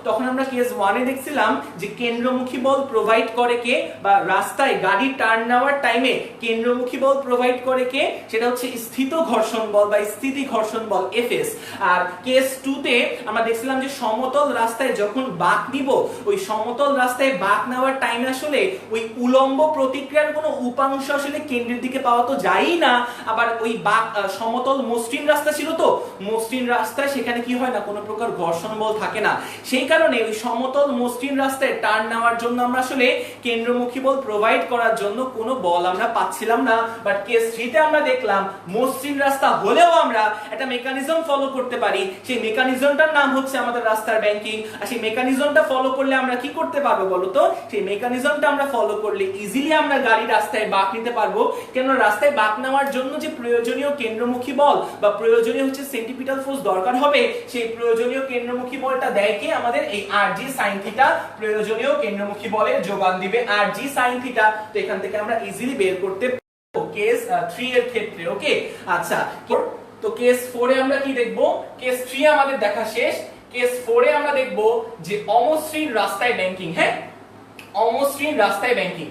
তখন আমরা কেস 1 এ দেখছিলাম যে কেন্দ্রমুখী বল প্রোভাইড করে কে, বা রাস্তায় গাড়ি টার্ন নেওয়ার টাইমে কেন্দ্রমুখী বল প্রোভাইড করে কে, সেটা হচ্ছে স্থিত ঘর্ষণ বল বা স্থিতি ঘর্ষণ বল এফএস। আর কেস 2 তে আমরা দেখছিলাম যে সমতল রাস্তায় যখন বাঁক নিব, ওই সমতল সমতল রাস্তায় বাঁক নেওয়ার টাইমে আসলে ওই উলম্ব প্রতিক্রিয়ার কোনো উপাংশ আসলে কেন্দ্রের দিকে পাওয়া তো যায়ই না, আবার ওই বাঁক সমতল মসৃণ রাস্তা ছিল, তো মসৃণ রাস্তায় সেখানে কি হয় না, কোনো প্রকার ঘর্ষণ বল থাকে না। সেই কারণে ওই সমতল মসৃণ রাস্তায় টার্ন নেওয়ার জন্য আমরা আসলে কেন্দ্রমুখী বল প্রোভাইড করার জন্য কোনো বল আমরা পাচ্ছিলাম না। বাট কেস 3 তে আমরা দেখলাম মসৃণ রাস্তা হলেও আমরা একটা মেকানিজম ফলো করতে পারি, সেই মেকানিজমটার নাম হচ্ছে আমাদের রাস্তার ব্যাংকিং। আর সেই মেকানিজমটা ফলো করলে আমরা কি করতে পারবো বলতো, সেই মেকানিজমটা আমরা ফলো করলে ইজিলি আমরা গাড়ি রাস্তায় বাঁক নিতে পারবো। কেন রাস্তায় বাঁক নেওয়ার জন্য যে প্রয়োজনীয় কেন্দ্রমুখী বল বা প্রয়োজনীয় হচ্ছে সেন্টিপিটাল ফোর্স দরকার হবে, সেই প্রয়োজনীয় কেন্দ্রমুখী বলটা দেয় কে, আমাদের এই rg sin থিটা প্রয়োজনীয় কেন্দ্রমুখী বলের যোগান দিবে rg sin থিটা। তো এখান থেকে আমরা ইজিলি বের করতে পারবো কেস 3 এর ক্ষেত্রে। ওকে, আচ্ছা, তো কেস 4 এ আমরা কি দেখব, কেস 3 এ আমাদের দেখা শেষ। কেস 4 এ আমরা দেখব যে অমসৃণ রাস্তায় ব্যাংকিং। হ্যাঁ, অমসৃণ রাস্তায় ব্যাংকিং।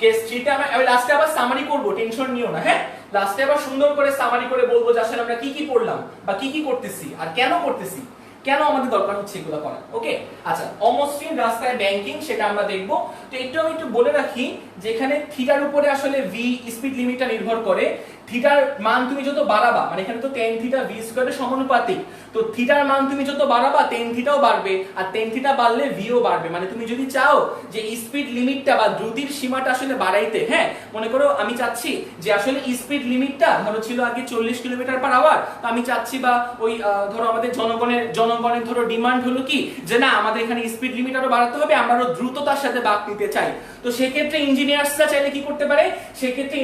কেস 3 তে আমরা লাস্টে আবার সামারি করব, টেনশন নিও না। হ্যাঁ, লাস্টে আবার সুন্দর করে সামারি করে বলবো যে আসলে আমরা কি কি পড়লাম বা কি কি করতেছি আর কেন করতেছি, কেন আমাদের দরকার হচ্ছে এগুলো করা। ওকে, আচ্ছা, অমসৃণ রাস্তায় ব্যাংকিং সেটা আমরা দেখব। তো আমি একটু বলে রাখি যে এখানে থিটার উপরে আসলে ভি স্পিড লিমিটটা নির্ভর করে। থিটার মান তুমি যত বাড়াবা, মানে এখানে তো tan থিটা v স্কয়ারের সমানুপাতিক, তো থিটার মান তুমি যত বাড়াবা tan থিটাও বাড়বে, আর tan থিটা বাড়লে v ও বাড়বে। মানে তুমি যদি চাও যে স্পিড লিমিটটা বা দ্রুতির সীমাটা আসলে বাড়াইতে, হ্যাঁ, মনে করো আমি চাচ্ছি যে আসলে স্পিড লিমিটটা ধরো ছিল আগে 40 কিলোমিটার পার আওয়ার, তো আমি চাচ্ছি বা ওই ধরো আমাদের জনগণের ধরো ডিমান্ড হলো কি যে না আমাদের এখানে স্পিড লিমিট আরো বাড়াতে হবে, আমরা আরো দ্রুততার সাথে বাঁক নিতে চাই। তো সেক্ষেত্রে ইঞ্জিনিয়ার্সরা চাইলে কি করতে পারে, সেক্ষেত্রে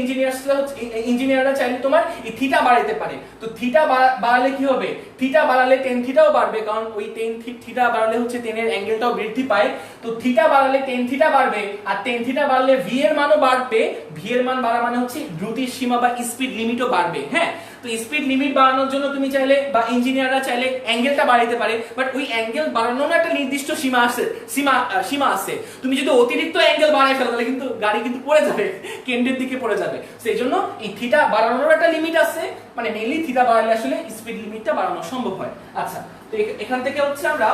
ইঞ্জিনিয়াররা চাইলে তোমার এই থিটা বাড়াইতে পারে। তো থিটা বাড়ালে কি হবে, থিটা বাড়ালে tan থিটাও বাড়বে, কারণ ওই tan থিটা বাড়ালে হচ্ছে tan এর অ্যাঙ্গেলটাও বৃদ্ধি পায়। তো থিটা বাড়ালে tan থিটা বাড়বে, আর tan থিটা বাড়লে v এর মানও বাড়বে। v এর মান বাড়া মানে হচ্ছে দ্রুতির সীমা বা স্পিড লিমিটও বাড়বে। হ্যাঁ, তো স্পিড লিমিট বাড়ানোর জন্য তুমি চাইলে বা ইঞ্জিনিয়াররা চাইলে অ্যাঙ্গেলটা বাড়াইতে পারে, বাট ওই অ্যাঙ্গেল বাড়ানোর একটা নির্দিষ্ট সীমা আছে। তুমি যদি অতিরিক্ত অ্যাঙ্গেল বাড়াই ফেলো তাহলে কিন্তু গাড়ি কিন্তু পড়ে যাবে, কেন্দ্রের দিকে পড়ে যাবে। সেই জন্য এই থিটা বাড়ানোর একটা লিমিট আছে, মানে মেইনলি থিটা বাড়ালে আসলে স্পিড লিমিটটা বাড়ানো সম্ভব হয়। আচ্ছা, তো এখান থেকে হচ্ছে আমরা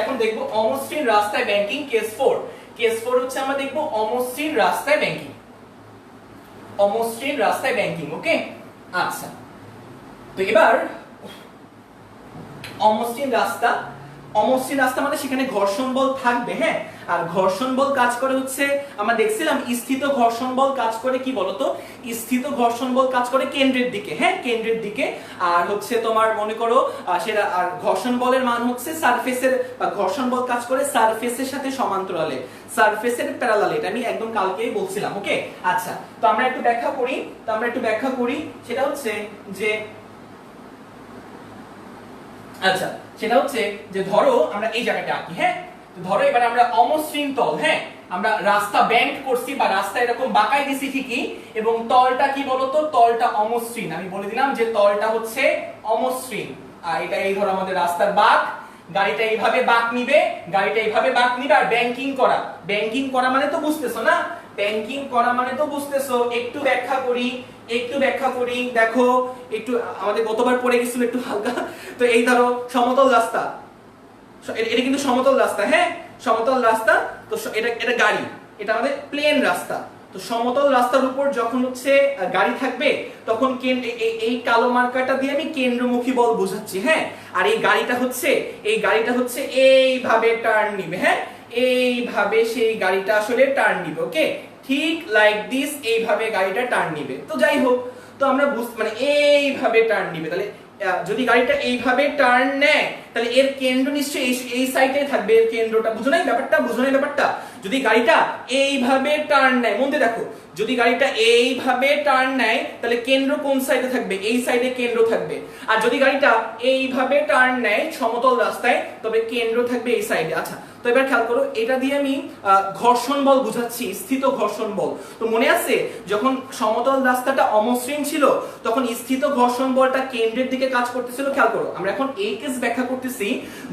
এখন দেখব অমসৃণ রাস্তায় ব্যাংকিং কেস 4। কেস 4 হচ্ছে আমরা দেখব অমসৃণ রাস্তায় ব্যাংকিং, অমসৃণ রাস্তায় ব্যাংকিং। ওকে, আচ্ছা, তো এবার অমসৃণ রাস্তা মানে সেখানে ঘর্ষণ বল থাকবে। হ্যাঁ, আর ঘর্ষণ বল কাজ করে হচ্ছে আমরা দেখছিলাম স্থিত ঘর্ষণ বল কাজ করে কি বলতো, স্থিত ঘর্ষণ বল কাজ করে কেন্দ্রের দিকে। হ্যাঁ, কেন্দ্রের দিকে। আর হচ্ছে তোমার মনে করো সেটা, আর ঘর্ষণ বলের মান হচ্ছে সারফেসের, বা ঘর্ষণ বল কাজ করে সারফেসের সাথে সমান্তরালে, সারফেসের প্যারালালে। এটা আমি একদম কালকেই বলছিলাম। ওকে, আচ্ছা, তো আমরা একটু ব্যাখ্যা করি, সেটা হচ্ছে যে আচ্ছা সেটা হচ্ছে যে ধরো আমরা এই জায়গাটা আঁকি। হ্যাঁ, ধরো এবার আমরা অমসৃণ তল, হ্যাঁ, আমরা রাস্তা ব্যাংক করছি বা রাস্তা এরকম বাঁকাই দিছি ঠিকই, এবং তলটা কি বলতো, তলটা অমসৃণ। আমি বলে দিলাম যে তলটা হচ্ছে অমসৃণ, আর এটা এই ধরো আমাদের রাস্তার বাঁক, গাড়িটা এইভাবে বাঁক নিবে, আর ব্যাংকিং করা মানে তো বুঝতেছো না, ব্যাংকিং করা মানে তো বুঝতেছো। একটু ব্যাখ্যা করি, দেখো একটু আমাদের গতবার পড়ে গেছিল একটু হালকা। তো এই ধরো সমতল রাস্তা, এটা কিন্তু সমতল রাস্তা। হ্যাঁ, সমতল রাস্তা, তো এটা গাড়ি, এটা আমাদের প্লেন রাস্তা। তো সমতল রাস্তার উপর যখন হচ্ছে গাড়ি থাকবে তখন এই কালো মার্কারটা দিয়ে আমি কেন্দ্রমুখী বল বোঝাচ্ছি। হ্যাঁ, আর এই গাড়িটা হচ্ছে এইভাবে টার্ন নিবে। হ্যাঁ, এইভাবে সেই গাড়িটা আসলে টার্ন নিবে। ওকে, ঠিক লাইক দিস, এইভাবে গাড়িটা টার্ন নিবে। তো যাই হোক, তো আমরা মানে এইভাবে টার্ন নিবে। তাহলে যদি গাড়িটা এইভাবে টার্ন নেয় তাহলে এর কেন্দ্র নিশ্চয়ই এই সাইডে থাকবে, এর কেন্দ্রটা। বুঝো নাই ব্যাপারটা? যদি গাড়িটা এইভাবে টার্ন নেয়, মন দিয়ে দেখো, যদি গাড়িটা এইভাবে টার্ন নেয় তাহলে কেন্দ্র কোন সাইডে থাকবে, এই সাইডে কেন্দ্র থাকবে। আর যদি গাড়িটা এইভাবে টার্ন নেয় সমতল রাস্তায়, তবে কেন্দ্র থাকবে এই সাইডে। আচ্ছা, তো এবার খেয়াল করো, এটা দিয়ে আমি ঘর্ষণ বল বুঝাচ্ছি, স্থিত ঘর্ষণ বল। তো মনে আছে যখন সমতল রাস্তাটা অমসৃণ ছিল তখন স্থিত ঘর্ষণ বলটা কেন্দ্রের দিকে কাজ করতেছিল। খেয়াল করো, আমরা এখন এই কেস ব্যাখ্যা করতেছি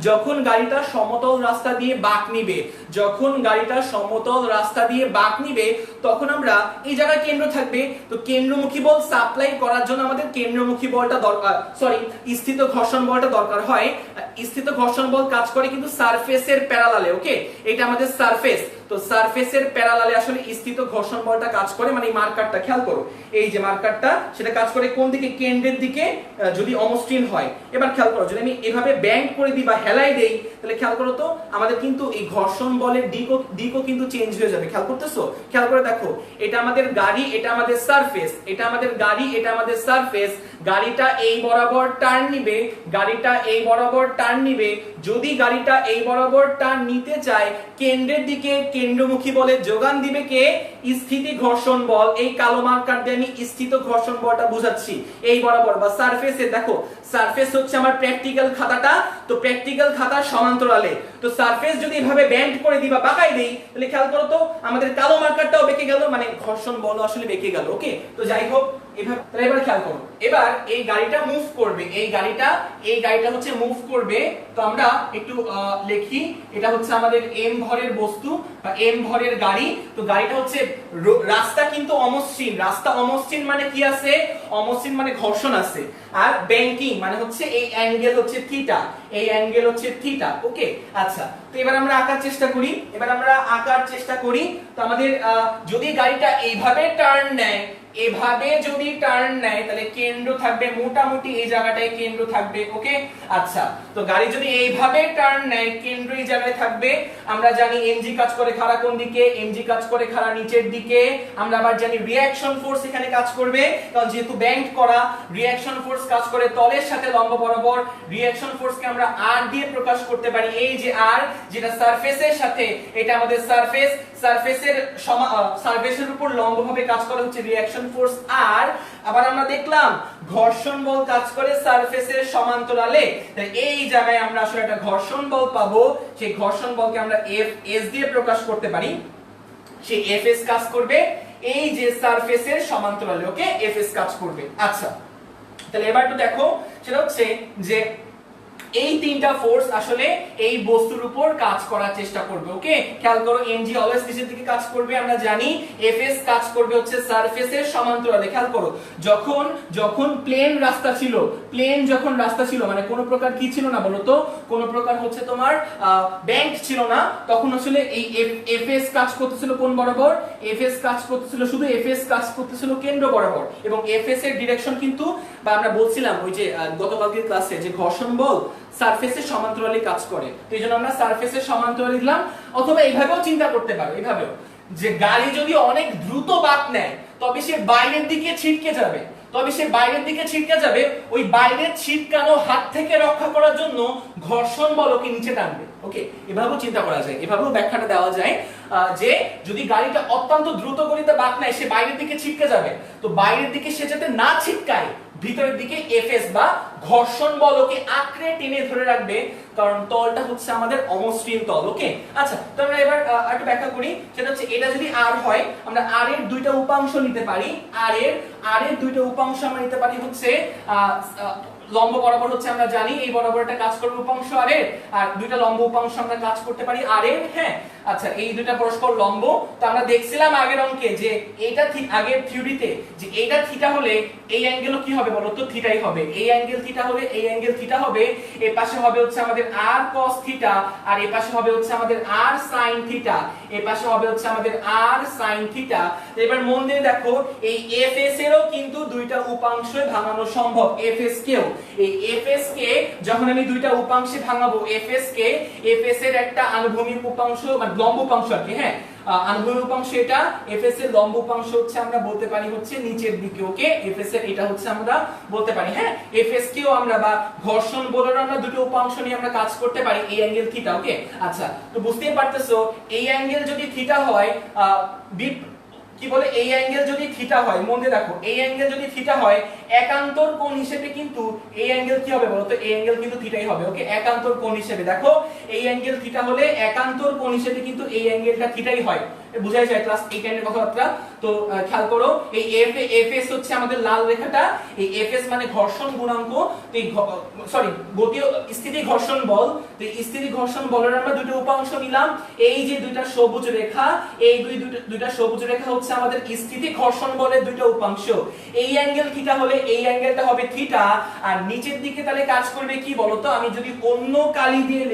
যখন গাড়িটা সমতল রাস্তা দিয়ে বাঁক নিবে, যখন গাড়িটা সমতল রাস্তা দিয়ে বাঁক নিবে তখন আমরা এই জায়গায় কেন্দ্র থাকবে, তো কেন্দ্রমুখী বল সাপ্লাই করার জন্য আমাদের কেন্দ্রমুখী বলটা দরকার, সরি স্থিত ঘর্ষণ বলটা দরকার হয়। স্থিত ঘর্ষণ বল কাজ করে কিন্তু সারফেসের প্যারালালে, ওকে, এটা আমাদের সারফেস, তো সারফেসের প্যারালালে আসলে স্থিত ঘর্ষণ বলটা কাজ করে, মানে এই মার্কারটা খেয়াল করো, এই যে মার্কারটা সেটা কাজ করে কোন দিকে, কেন্দ্রের দিকে যদি অমসৃণ হয়। এবার খেয়াল করো, যদি আমি এভাবে ব্যান্ড করে দিই বা হেলাই দেই তাহলে খেয়াল করো তো আমাদের কিন্তু এই ঘর্ষণ বলের দিকও কিন্তু চেঞ্জ হয়ে যাবে। খেয়াল করতেছো? খেয়াল করে দেখো, এটা আমাদের গাড়ি, এটা আমাদের সারফেস, এটা আমাদের গাড়ি, এটা আমাদের সারফেস, গাড়িটা এই বরাবর টার্ন নিবে, গাড়িটা এই বরাবর টার্ন নিবে, যদি গাড়িটা এই বরাবর টার্ন নিতে চায় কেন্দ্রের দিকে কেন্দ্রমুখী বলে যোগান দিবে কে, স্থিতি ঘর্ষণ বল। এই কালো মার্কার দিয়ে আমি স্থিত ঘর্ষণ বলটা বুঝাচ্ছি এই বরাবর বা সারফেসে। দেখো সারফেস হচ্ছে আমার প্র্যাকটিক্যাল খাতাটা, তো প্র্যাকটিক্যাল খাতার সমান্তরালে, তো সারফেস যদি এভাবে ব্যান্ড করে দিই বা বাঁকাই দেই তাহলে খেয়াল করো তো আমাদের কালো মার্কারটাও বেঁকে গেল, মানে ঘর্ষণ বল আসলে বেঁকে গেল। ওকে, তো যাই হোক এভাবে, তাহলে এবার খেয়াল করো, এবার এই গাড়িটা মুভ করবে, এই গাড়িটা হচ্ছে মুভ করবে। তো আমরা একটু লিখি, এটা হচ্ছে আমাদের m ভরের বস্তু বা m ভরের গাড়ি। তো গাড়িটা হচ্ছে, রাস্তা কিন্তু অমসৃণ, রাস্তা অমসৃণ মানে কি আছে, অমসৃণ মানে ঘর্ষণ আছে, আর ব্যাংকিং মানে হচ্ছে এই অ্যাঙ্গেল হচ্ছে থিটা, এই অ্যাঙ্গেল হচ্ছে থিটা। ওকে, আচ্ছা, তো এবার আমরা আঁকার চেষ্টা করি, তো আমাদের যদি গাড়িটা এইভাবে টার্ন নেয়, এভাবে যদি টার্ন নেয় তাহলে কেন্দ্র থাকবে মোটামুটি এই জায়গাটায় কেন্দ্র থাকবে। ওকে, আচ্ছা, তো গাড়ি যদি এইভাবে টার্ন নেয় কেন্দ্র এই জায়গায় থাকবে। আমরা জানি এমজি কাজ করে খাড়া কোন দিকে, এমজি কাজ করে খাড়া নিচের দিকে। আমরা আবার জানি রিঅ্যাকশন ফোর্স এখানে কাজ করবে, কারণ যেহেতু ব্যান্ড করা, রিঅ্যাকশন ফোর্স কাজ করে তলের সাথে লম্ব বরাবর। রিঅ্যাকশন ফোর্সকে আমরা আর দিয়ে প্রকাশ করতে পারি, এই যে আর, যেটা সারফেসের সাথে, এটা আমাদের সারফেস, সারফেসের উপর লম্বভাবে কাজ করে হচ্ছে রিঅ্যাকশন ফোর্স আর। আবার আমরা দেখলাম ঘর্ষণ বল কাজ করে সারফেসের সমান্তরালে, তাই এই জায়গায় আমরা আসলে একটা ঘর্ষণ বল পাবো। সেই ঘর্ষণ বলকে আমরা Fs দিয়ে প্রকাশ করতে পারি, সেই Fs কাজ করবে এই যে সারফেসের সমান্তরালে। ওকে, Fs কাজ করবে। আচ্ছা, তাহলে এবার একটু দেখো, সেটা হচ্ছে যে এই তিনটা ফোর্স আসলে এই বস্তুর উপর কাজ করার চেষ্টা করবে। ওকে, খেয়াল করো, mg অলওয়েজ নিচের দিকে কাজ করবে, আমরা জানি fs কাজ করবে হচ্ছে সারফেসের সমান্তরালে। খেয়াল করো, যখন প্লেন রাস্তা ছিল, মানে কোনো প্রকার কি ছিল না বলো তো, কোনো প্রকার হচ্ছে তোমার ব্যাংক ছিল না, তখন আসলে এই fs কাজ করতেছিল কোন বরাবর, fs কাজ করতেছিল, শুধু fs কাজ করতেছিল কেন্দ্র বরাবর, এবং fs এর ডিরেকশন কিন্তু, বা আমরা বলছিলাম ওই যে গতকালকের ক্লাসে যে ঘর্ষণ বল সারফেসের সমান্তরালে কাজ করে, তো এইজন্য আমরা সারফেসের সমান্তরালে দিলাম। অথবা এইভাবেও চিন্তা করতে পারো, এইভাবেও, যে গাড়ি যদি অনেক দ্রুত বাঁক নেয় তবে সে বাইরের দিকে ছিটকে যাবে, ওই বাইরের ছিটকানো হাত থেকে রক্ষা করার জন্য ঘর্ষণ বলকে নিচে টানবে। ওকে, এভাবেও চিন্তা করা যায়, এভাবেও ব্যাখ্যাটা দেওয়া যায় যে যদি গাড়িটা অত্যন্ত দ্রুত গতিতে বাঁক নেয় সে বাইরের দিকে ছিটকে যাবে, তো বাইরের দিকে সে যাতে না ছিটকায় ভিতরের দিকে Fs বা ঘর্ষণ বলকে আঁকড়ে টেনে ধরে রাখবে, কারণ তলটা হচ্ছে আমাদের অমসৃণ তল। ওকে, আচ্ছা, তো আমরা এবার একটু ব্যাখ্যা করি, সেটা হচ্ছে এটা যদি r হয় আমরা r এর দুইটা উপাংশ নিতে পারি, r এর দুইটা উপাংশ আমরা নিতে পারি হচ্ছে লম্ব বরাবর হচ্ছে আমরা জানি এই বরাবরটা কাজ করবে উপাংশ r এর, আর দুইটা লম্ব উপাংশ আমরা কাজ করতে পারি r এর। হ্যাঁ, আচ্ছা, এই দুইটা পরস্পর লম্ব। তো আমরা দেখছিলাম আগের অঙ্কে যে এইটা আগের থিওরিতে যে এইটা থিটা হলে এই অ্যাঙ্গেলও কি হবে বলো তো, থিটাই হবে। এই অ্যাঙ্গেল থিটা হলে এই অ্যাঙ্গেল থিটা হবে, এর পাশে হবে হচ্ছে আমাদের r cos থিটা, আর এর পাশে হবে হচ্ছে আমাদের r sin থিটা, এর পাশে হবে হচ্ছে আমাদের r sin থিটা। এবার মন দিয়ে দেখো, এই Fs এরও কিন্তু দুইটা উপাংশে ভাঙানো সম্ভব। Fs কেও, এই Fs কে যখন আমি দুইটা উপাংশে ভাঙাবো, Fs এর একটা আনুভূমিক উপাংশ মানে লম্ব উপাংশ আর কি, হ্যাঁ, আনুভূমিক উপাংশ এটা, Fs এর লম্ব উপাংশ হচ্ছে আমরা বলতে পারি হচ্ছে নিচের দিকে। ওকে, Fs এর এটা হচ্ছে আমরা বলতে পারি, হ্যাঁ, Fs কেও আমরা বা ঘর্ষণ বলের আমরা দুটো উপাংশ নিয়ে আমরা কাজ করতে পারি, এই অ্যাঙ্গেল থিটা। ওকে, আচ্ছা, তো বুঝতেই পারতেছো এই অ্যাঙ্গেল যদি থিটা হয়, কি বলে এই অ্যাঙ্গেল যদি থিটা হয়, মনে রাখো এই অ্যাঙ্গেল যদি থিটা হয় একান্তর কোণ হিসেবে কিন্তু এই অ্যাঙ্গেল কি হবে বলতো, এই অ্যাঙ্গেল কিন্তু থিটাই হবে। ওকে, একান্তর কোণ হিসেবে দেখো এই অ্যাঙ্গেল থিটা হলে একান্তর কোণ হিসেবে কিন্তু এই অ্যাঙ্গেলটা থিটাই হয়। বুঝাই যায় ক্লাস 8 এর কথাবার্তা। তো খেয়াল করো এই এফএস হচ্ছে আমাদের লাল রেখাটা, এই এফএস মানে ঘর্ষণ গুণাঙ্ক। তো এই সরি গতীয় স্থিতি ঘর্ষণ বল, তো এই স্থিতি ঘর্ষণ বলের আমরা দুটো উপাংশ নিলাম। এই যে দুইটা সবুজ রেখা, এই দুইটা সবুজ রেখা হচ্ছে আমাদের স্থিতি ঘর্ষণ বলের দুটো উপাংশ। এই অ্যাঙ্গেল থিটা হলে এই অ্যাঙ্গেলটা হবে থিটা। আর নিচের দিকে তাহলে কাজ করবে কি বলতো, আমি যদি অন্য কালি দিয়ে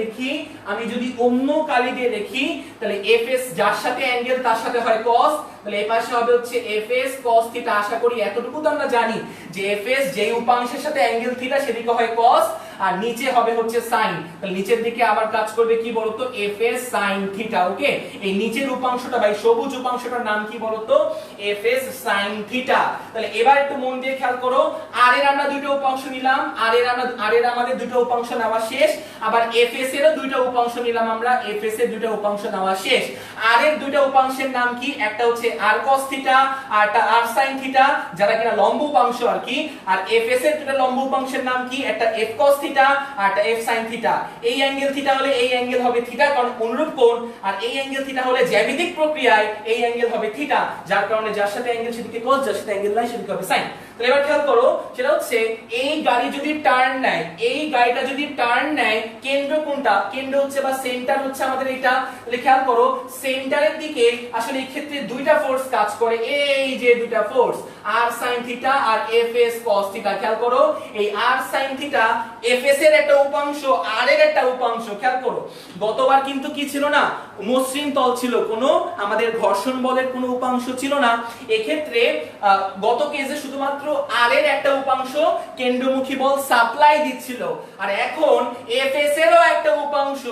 লিখি, তাহলে এফএস যার সাথে অ্যাঙ্গেল তার সাথে হয় cos, তাহলে এই পাশে হবে হচ্ছে fs cos থিটা। আশা করি এতটুকু তো আমরা জানি যে fs যেই উপাংশের সাথে অ্যাঙ্গেল থিটা সেদিকে হয় cos, আর নিচে হবে হচ্ছে sin। তাহলে নিচের দিকে আবার কাজ করবে কি বলতো, fs sin থিটা। ওকে, এই নিচের উপাংশটা ভাই সবুজ উপাংশটার নাম কি বলতো, fs sin থিটা। তাহলে এবার একটু মন দিয়ে খেয়াল করো, r এর আমরা দুটো উপাংশ নিলাম, r এর আমাদের দুটো উপাংশ নেওয়া শেষ। আবার fs এরও দুটো উপাংশ নিলাম আমরা, fs এর দুটো উপাংশ নেওয়া শেষ। r এর দুটো উপাংশের নাম কি, একটা হচ্ছে r cos থিটা আর একটা r sin থিটা, যারা কিনা লম্ব উপাংশ আর কি। আর fs এর দুটো লম্ব উপাংশের নাম কি, একটা f cos থিটা আর একটা f sin থিটা। এই অ্যাঙ্গেল থিটা হলে এই অ্যাঙ্গেল হবে থিটা, কারণ অনুরূপ কোণ। আর এই অ্যাঙ্গেল থিটা হলে জ্যামিতিক প্রক্রিয়ায় এই অ্যাঙ্গেল হবে থিটা, যার কারণে যার সাথে অ্যাঙ্গেল সেদিকে cos, যার সাথে অ্যাঙ্গেল নাই সেদিকে হবে sin। তাহলে এবার খেয়াল করো, সেটা হচ্ছে এই গাড়ি যদি টার্ন নেয়, এই গাড়িটা যদি টার্ন নেয়, কেন্দ্র কোনটা, কেন্দ্র হচ্ছে বা সেন্টার হচ্ছে আমাদের এটা। তাহলে খেয়াল করো সেন্টারের দিকে আসলে এই ক্ষেত্রে দুইটা ফোর্স কাজ করে, এই যে দুইটা ফোর্স r sin থিটা আর fs cos থিটা। খেয়াল করো এই r sin থিটা fs এর একটা উপাংশ, r এর একটা উপাংশ। খেয়াল করো গতবার কিন্তু কি ছিল না, মসৃণ তল ছিল, কোনো আমাদের ঘর্ষণ বলের কোনো উপাংশ ছিল না। এক্ষেত্রে গত কেসে শুধুমাত্র r এর একটা উপাংশ কেন্দ্রমুখী বল সাপ্লাই দিচ্ছিল, আর এখন fs এরও একটা উপাংশ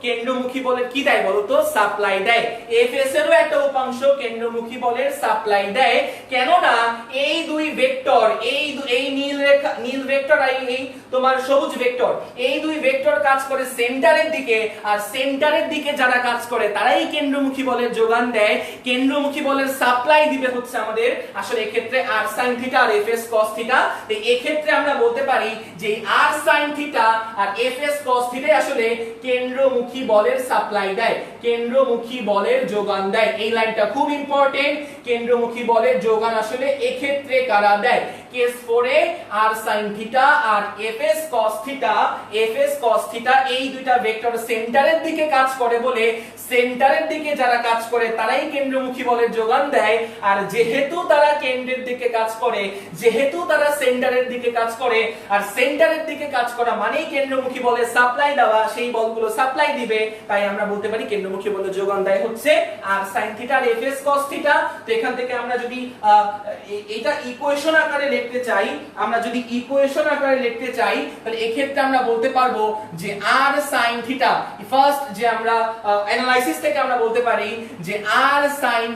কেন্দ্রমুখী বলের কি দেয় বলতো, সাপ্লাই দেয়। fs এরও একটা উপাংশ কেন্দ্রমুখী বলের সাপ্লাই দেয়। কেননা এই দুই ভেক্টর, এই নীল ভেক্টর আর এই তোমার সবুজ ভেক্টর, এই দুই ভেক্টর কাজ করে সেন্টারের দিকে, আর সেন্টারের দিকে যারা কাজ করে তারাই কেন্দ্রমুখী বলের যোগান দেয়। কেন্দ্রমুখী বলের সাপ্লাই দিবে হচ্ছে আমাদের আসলে এক্ষেত্রে r sin থিটা আর fs cos থিটা। এই ক্ষেত্রে আমরা বলতে পারি যে r sin থিটা আর fs cos থিটা আসলে কেন্দ্রমুখী বলের সাপ্লাই দেয়, কেন্দ্রমুখী বলের যোগান দেয়। এই লাইনটা খুব ইম্পর্টেন্ট, কেন্দ্রমুখী বলের যোগান আসলে এক্ষেত্রে কারা দেয়, কেস 4 এ r sin থিটা আর fs cos থিটা এই দুইটা ভেক্টর সেন্টারের দিকে কাজ করে বলে সেন্টারের দিকে যারা কাজ করে তারাই কেন্দ্রমুখী বলের যোগান দেয়। আর যেহেতু তারা কেন্দ্রের দিকে কাজ করে, যেহেতু তারা সেন্টারের দিকে কাজ করে, আর সেন্টারের দিকে কাজ করা মানেই কেন্দ্রমুখী বলের সাপ্লাই দেওয়া, সেই বলগুলো সাপ্লাই দিবে, তাই আমরা বলতে পারি কেন্দ্রমুখী বলের যোগান দেয় হচ্ছে r sin থিটা আর fs cos থিটা। তো এখান থেকে আমরা যদি এটা ইকুয়েশন আকারে লিখতে চাই, তাহলে এক্ষেত্রে আমরা বলতে পারবো যে r sin থিটা, ফার্স্ট যে আমরা অ্যানালাইসিস থেকে আমরা বলতে পারি যে r sin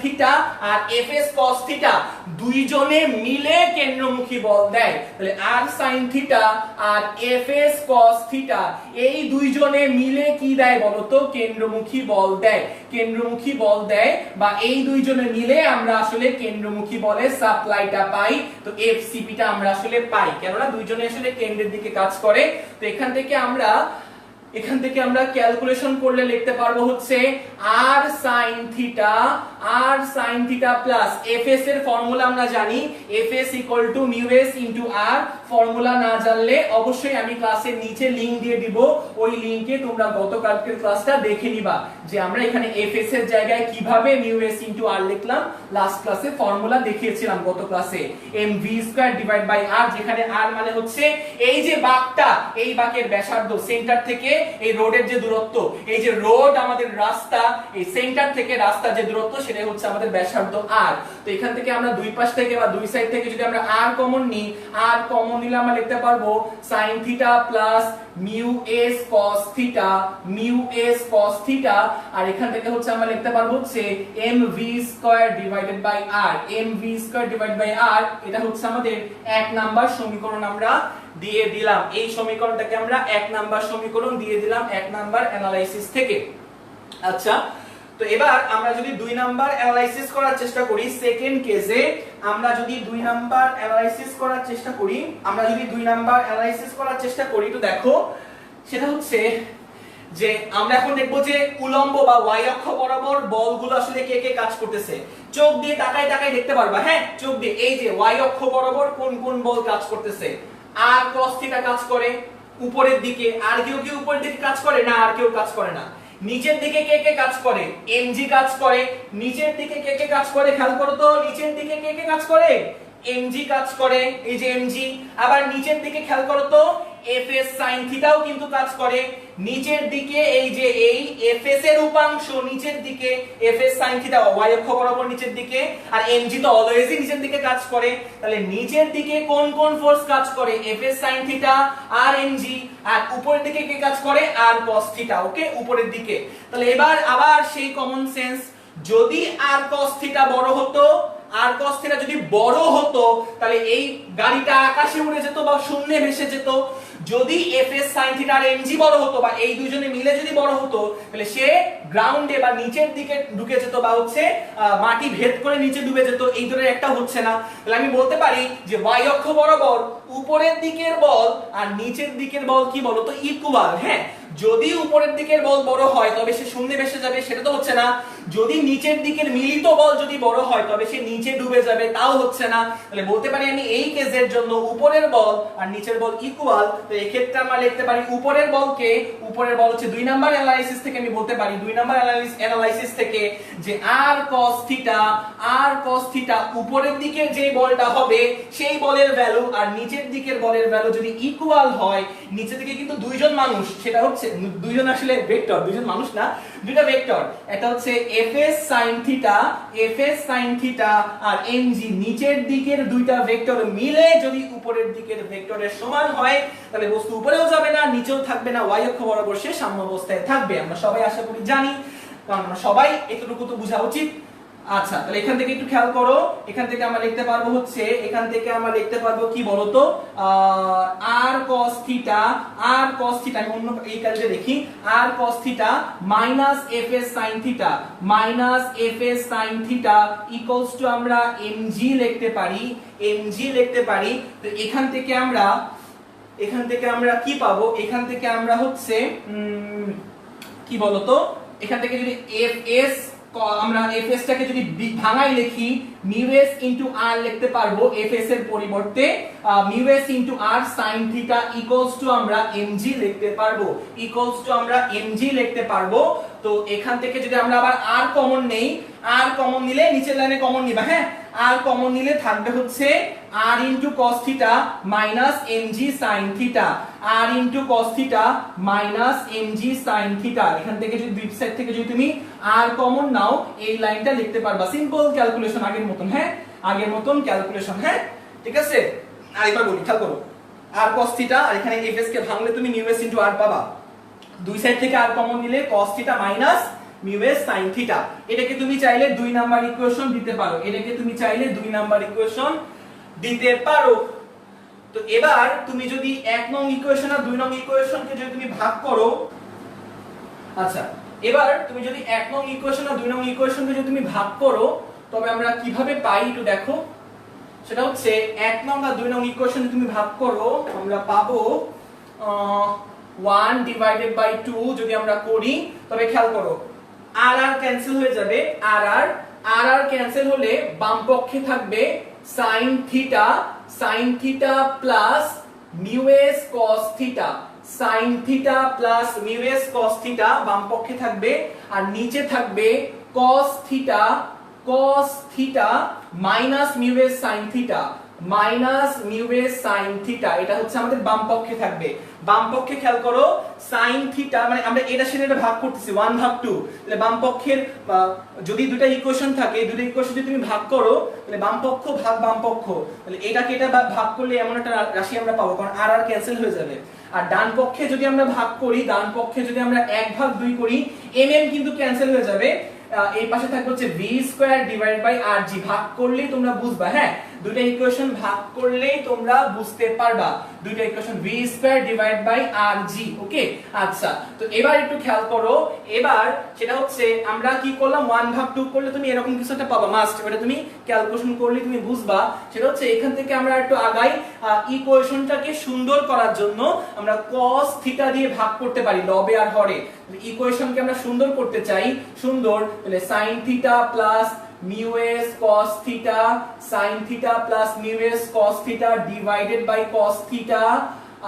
থিটা আর fs cos থিটা দুইজনে মিলে কেন্দ্রমুখী বল দেয়। তাহলে r sin থিটা আর fs cos থিটা এই দুইজনে মিলে কি দেয় বলতো, কেন্দ্রমুখী বল দেয়, কেন্দ্রমুখী বল দেয়, বা এই দুইজনে মিলে আমরা আসলে কেন্দ্রমুখী বলের সাপ্লাইটা পাই। তো fcp টা আমরা আসলে পাই, কেননা দুইজনে আসলে কেন্দ্রের দিকে কাজ করে। তো এখান থেকে আমরা ক্যালকুলেশন করলে লিখতে পারবো হচ্ছে r sin থিটা প্লাস fs এর ফর্মুলা আমরা জানি, fs μs r। ফর্মুলা না জানলে অবশ্যই আমি ক্লাসের নিচে লিংক দিয়ে দিব, ওই লিংকে তোমরা গতকালকের ক্লাসটা দেখে নিবা যে আমরা এখানে fs এর জায়গায় কিভাবে μs r লিখলাম। লাস্ট ক্লাসে ফর্মুলা দেখিয়েছিলাম গত ক্লাসে, mv²/r, যেখানে r মানে হচ্ছে এই যে বাঁকটা, এই বাঁকের ব্যাসার্ধ সেন্টার থেকে এই রোডের যে দূরত্ব, এই যে রোড আমাদের রাস্তা, এই সেন্টার থেকে রাস্তার যে দূরত্ব সেটা হচ্ছে আমাদের ব্যাসার্ধ r। তো এখান থেকে আমরা দুই পাশ থেকে বা দুই সাইড থেকে যদি আমরা r কমন নিই, r কমন নিলে আমরা লিখতে পারবো sin থিটা প্লাস μs cos থিটা, আর এখান থেকে হচ্ছে আমরা লিখতে পারবো হচ্ছে mv²/r। এটা হচ্ছে আমাদের 1 নাম্বার সমীকরণ আমরা দিয়ে দিলাম। এই সমীকরণটাকে আমরা 1 নাম্বার সমীকরণ দিয়ে দিলাম 1 নাম্বার অ্যানালাইসিস থেকে। আচ্ছা, তো এবার আমরা যদি 2 নাম্বার অ্যানালাইসিস করার চেষ্টা করি, সেকেন্ড কেসে আমরা যদি 2 নাম্বার অ্যানালাইসিস করার চেষ্টা করি, তো দেখো সেটা হচ্ছে যে আমরা এখন দেখবো যে উলম্ব বা y অক্ষ বরাবর বলগুলো আসলে কে কে কাজ করতেছে। চোখ দিয়ে তাকায় তাকায় দেখতে পারবা, হ্যাঁ চোখ দিয়ে, এই যে y অক্ষ বরাবর কোন কোন বল কাজ করতেছে। আর cos থিটা কাজ করে উপরের দিকে, আর কেউ কি উপরের দিকে কাজ করে না, আর কেউ কাজ করে না। নিচের দিকে কে কে কাজ করে, mg কাজ করে। নিচের দিকে কে কে কাজ করে, খেয়াল করো তো, নিচের দিকে কে কে কাজ করে, mg কাজ করে, এই যে mg। আবার নিচের দিকে খেয়াল করো তো fs sin থিটাও কিন্তু কাজ করে। নিচের দিকে এই যে এই fs এর উপাংশ নিচের দিকে, fs sin থিটা y অক্ষ বরাবর নিচের দিকে, আর mg তো অলওয়েজই নিচের দিকে কাজ করে। তাহলে নিচের দিকে কোন কোন ফোর্স কাজ করে, fs sin থিটা আর mg। আর উপরের দিকে কে কাজ করে, আর cos থিটা, ওকে উপরের দিকে। তাহলে এবার আবার সেই কমন সেন্স, যদি আর cos থিটা বড় হতো, আর cos থিটা যদি বড় হতো তাহলে এই গাড়িটা আকাশে উড়ে যেত বা শূন্যে ভেসে যেত। যদি fs sin থিটা আর mg বড় হতো বা এই দুইজনে মিলে যদি বড় হতো তাহলে সে গ্রাউন্ডে বা নিচের দিকে ঢুকে যেত বা হচ্ছে মাটি ভেদ করে নিচে ডুবে যেত। এই ধরনের একটা হচ্ছে না। তাহলে আমি বলতে পারি যে y অক্ষ বরাবর উপরের দিকের বল আর নিচের দিকের বল কি বলতো, ইকুয়াল। হ্যাঁ, যদি উপরের দিকের বল বড় হয় তবে সে শূন্যে ভেসে যাবে, সেটা তো হচ্ছে না। যদি নিচের দিকের মিলিত বল যদি বড় হয় তবে সে নিচে ডুবে যাবে, তাও হচ্ছে না। তাহলে বলতে পারি আমি এই কেসের জন্য উপরের বল আর নিচের বল ইকুয়াল। তো এই ক্ষেত্রে আমরা লিখতে পারি উপরের বল হচ্ছে 2 নাম্বার অ্যানালাইসিস থেকে আমি বলতে পারি, 2 নাম্বার অ্যানালাইসিস থেকে যে r cos থিটা উপরের দিকে যে বলটা হবে সেই বলের ভ্যালু আর নিচের দিকের বলের ভ্যালু যদি ইকুয়াল হয়, নিচের দিকে কিন্তু দুইজন মানুষ, সেটা হচ্ছে দুইজন আসলে ভেক্টর, দুইজন মানুষ না, দুইটা ভেক্টর, এটা হচ্ছে fs sin থিটা আর mg, নিচের দিকের দুইটা ভেক্টর মিলে যদি উপরের দিকের ভেক্টরের সমান হয় তাহলে বস্তু উপরেও যাবে না নিচেও থাকবে না, y অক্ষ বরাবর সে সাম্য অবস্থায় থাকবে। আমরা সবাই আশা করি জানি, কারণ আমরা সবাই এতটুকু তো বোঝা উচিত। আচ্ছা, তাহলে এখান থেকে একটু খেয়াল করো, এখান থেকে আমরা লিখতে পারবো কি বলতো, r cos থিটা আমি অন্য এই কাজে দেখি, r cos theta minus fs sin theta equals to আমরা mg লিখতে পারি। তো এখান থেকে আমরা কি পাবো, এখান থেকে আমরা হচ্ছে কি বলতো, এখান থেকে যদি আমরা fs টাকে যদি ভাঙাই লিখি μs r লিখতে পারবো, fs এর পরিবর্তে μs r sin theta equals to আমরা mg লিখতে পারবো। তো এখান থেকে যদি আমরা আবার r কমন নিলে নিচের লাইনে কমন নিবা, হ্যাঁ r কমন নিলে থাকবে হচ্ছে r cos theta minus mg sin theta, r cos theta minus mg sin theta. এখান থেকে যদি দুই সাইড থেকে যদি তুমি r কমন নাও এই লাইনটা লিখতে পারবা, সিম্পল ক্যালকুলেশন আগের মতন, হ্যাঁ আগের মতন ক্যালকুলেশন, হ্যাঁ ঠিক আছে। আরেকবার বলি, খেয়াল করো, r cos থিটা আর এখানে fs কে ভাঙলে তুমি μs r পাবা, দুই সাইড থেকে r কমন নিলে cos theta minus μs sin theta. এটাকে তুমি চাইলে 2 নাম্বার ইকুয়েশন দিতে পারো, তো এবার তুমি যদি 1 নং ইকুয়েশন আর 2 নং ইকুয়েশনকে যদি তুমি ভাগ করো, আচ্ছা এবার তুমি যদি 1 নং ইকুয়েশন আর 2 নং ইকুয়েশনকে যদি তুমি ভাগ করো তবে আমরা কিভাবে পাই একটু দেখো। সেটা হচ্ছে 1 নং আর 2 নং ইকুয়েশন তুমি ভাগ করো, আমরা পাবো 1/2 যদি আমরা করি, তবে খেয়াল করো আর ক্যান্সেল হয়ে যাবে, আর ক্যান্সেল হলে বাম পক্ষে থাকবে sin থিটা plus μs cos theta, sin থিটা প্লাস μs cos থিটা বাম পক্ষে থাকবে, আর নিচে থাকবে cos theta minus μs sin theta, এটা হচ্ছে আমাদের বাম পক্ষে থাকবে। বাম পক্ষে খেয়াল করো sin থিটা, মানে আমরা এটা সেটা ভাগ করতেছি 1/2, তাহলে বাম পক্ষের যদি দুটো ইকুয়েশন থাকে, দুটো ইকুয়েশন যদি তুমি ভাগ করো তাহলে বাম পক্ষ ভাগ বাম পক্ষ, তাহলে এটাকে এটা ভাগ করলে এমন একটা রাশি আমরা পাবো, কারণ আর ক্যান্সেল হয়ে যাবে। আর ডান পক্ষে যদি আমরা ভাগ করি, ডান পক্ষে যদি আমরা 1/2 করি, কিন্তু ক্যান্সেল হয়ে যাবে, এই পাশে থাকবে হচ্ছে v² / rg, ভাগ করলেই তোমরা বুঝবা, হ্যাঁ দুইটা ইকুয়েশন ভাগ করলেই তোমরা বুঝতে পারবা দুইটা equation v square divide by rg okay আচ্ছা তো এবার একটু খেয়াল করো এবার সেটা হচ্ছে আমরা কি করলাম 1 ভাগ 2 করলে তুমি এরকম কিছু একটা পাবা মাস্ট এটা তুমি ক্যালকুলেশন করলে তুমি বুঝবা সেটা হচ্ছে এখান থেকে আমরা একটু আগাই ইকুয়েশনটাকে সুন্দর করার জন্য আমরা cos থিটা দিয়ে ভাগ করতে পারি লবে আর হরে ইকুয়েশনকে আমরা সুন্দর করতে চাই সুন্দর তাহলে sin থিটা plus mu s cos theta sin theta plus mu s cos theta divided by cos theta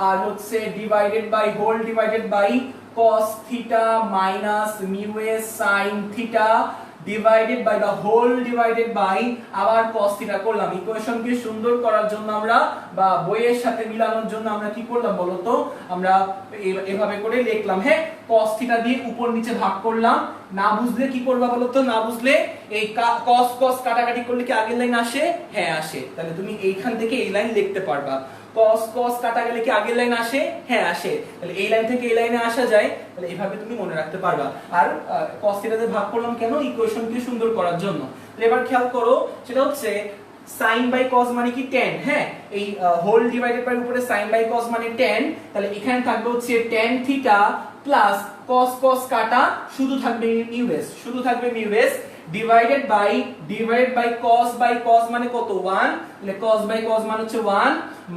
আর হচ্ছে divided by whole divided by cos theta minus mu s sin theta divided by the whole divided by আবার cos theta করলাম ইকুয়েশনকে সুন্দর করার জন্য আমরা বা বইয়ের সাথে মিলানোর জন্য আমরা কি করলাম বলো তো আমরা এভাবে করে লিখলাম হ্যাঁ cos theta দিয়ে উপর নিচে ভাগ করলাম না বুঝলে কি করবা বলো তো না বুঝলে এই cos cos কাটাকাটি করলে কি আগের লাইন আসে হ্যাঁ আসে তাহলে তুমি এইখান থেকে এই লাইন লিখতে পারবা cos cos কাটা গেলে কি আগের লাইন আসে হ্যাঁ আসে তাহলে এই লাইন থেকে এই লাইনে আসা যায় তাহলে এইভাবে তুমি মনে রাখতে পারবা আর cos থিটা দিয়ে ভাগ করলাম কেন ইকুয়েশনকে সুন্দর করার জন্য তাহলে এবার খেয়াল করো সেটা হচ্ছে sin বাই cos মানে কি tan হ্যাঁ এই হোল ডিভাইডেড বাই উপরে sin বাই cos মানে tan তাহলে এখানে থাকবে হচ্ছে tan theta plus cos cos কাটা শুধু থাকবে mu s শুধু থাকবে mu s divided by cos মানে কত 1 তাহলে cos by cos মানে হচ্ছে 1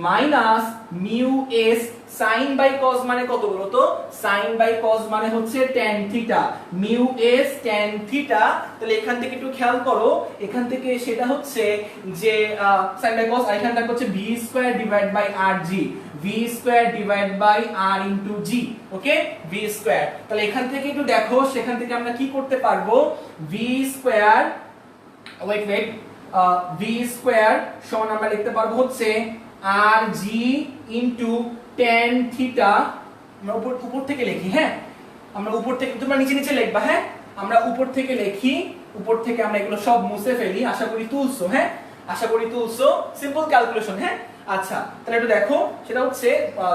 minus mu s sin by cos মানে কত বলো তো sin by cos মানে হচ্ছে tan theta mu s tan theta তাহলে এখান থেকে একটু খেয়াল করো এখান থেকে সেটা হচ্ছে যে sin by cos আর এখানে থাকবে হচ্ছে v square divided by rg v square divided by r into g okay v square তাহলে এখান থেকে একটু দেখো সেখান থেকে আমরা কি করতে পারবো v square wait v square সমান আমরা লিখতে পারবো হচ্ছে rg into tan theta আমরা উপর থেকে লিখি হ্যাঁ আমরা উপর থেকে তোমরা নিচে নিচে লিখবা হ্যাঁ আমরা উপর থেকে লিখি উপর থেকে আমরা এগুলো সব মুছে ফেলি আশা করি তুলছো হ্যাঁ আশা করি তুলছো সিম্পল ক্যালকুলেশন হ্যাঁ আচ্ছা তাহলে একটু দেখো সেটা হচ্ছে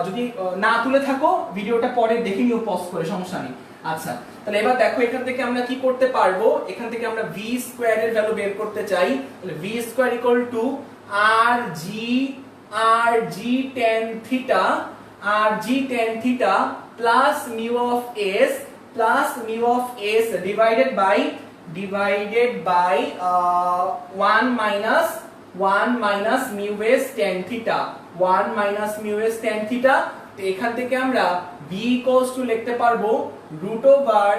যদি না তুলে থাকো ভিডিওটা পরে দেখে নিও পজ করে সমস্যা নেই আচ্ছা তাহলে এবার দেখো এখান থেকে আমরা কি করতে পারবো এখান থেকে আমরা v স্কয়ার এর ভ্যালু বের করতে চাই তাহলে v square equal to rg tan theta plus mu of s divided by 1 minus mu s tan theta 1 minus mu s tan theta তো এখান থেকে আমরা v equals to লিখতে পারবো root over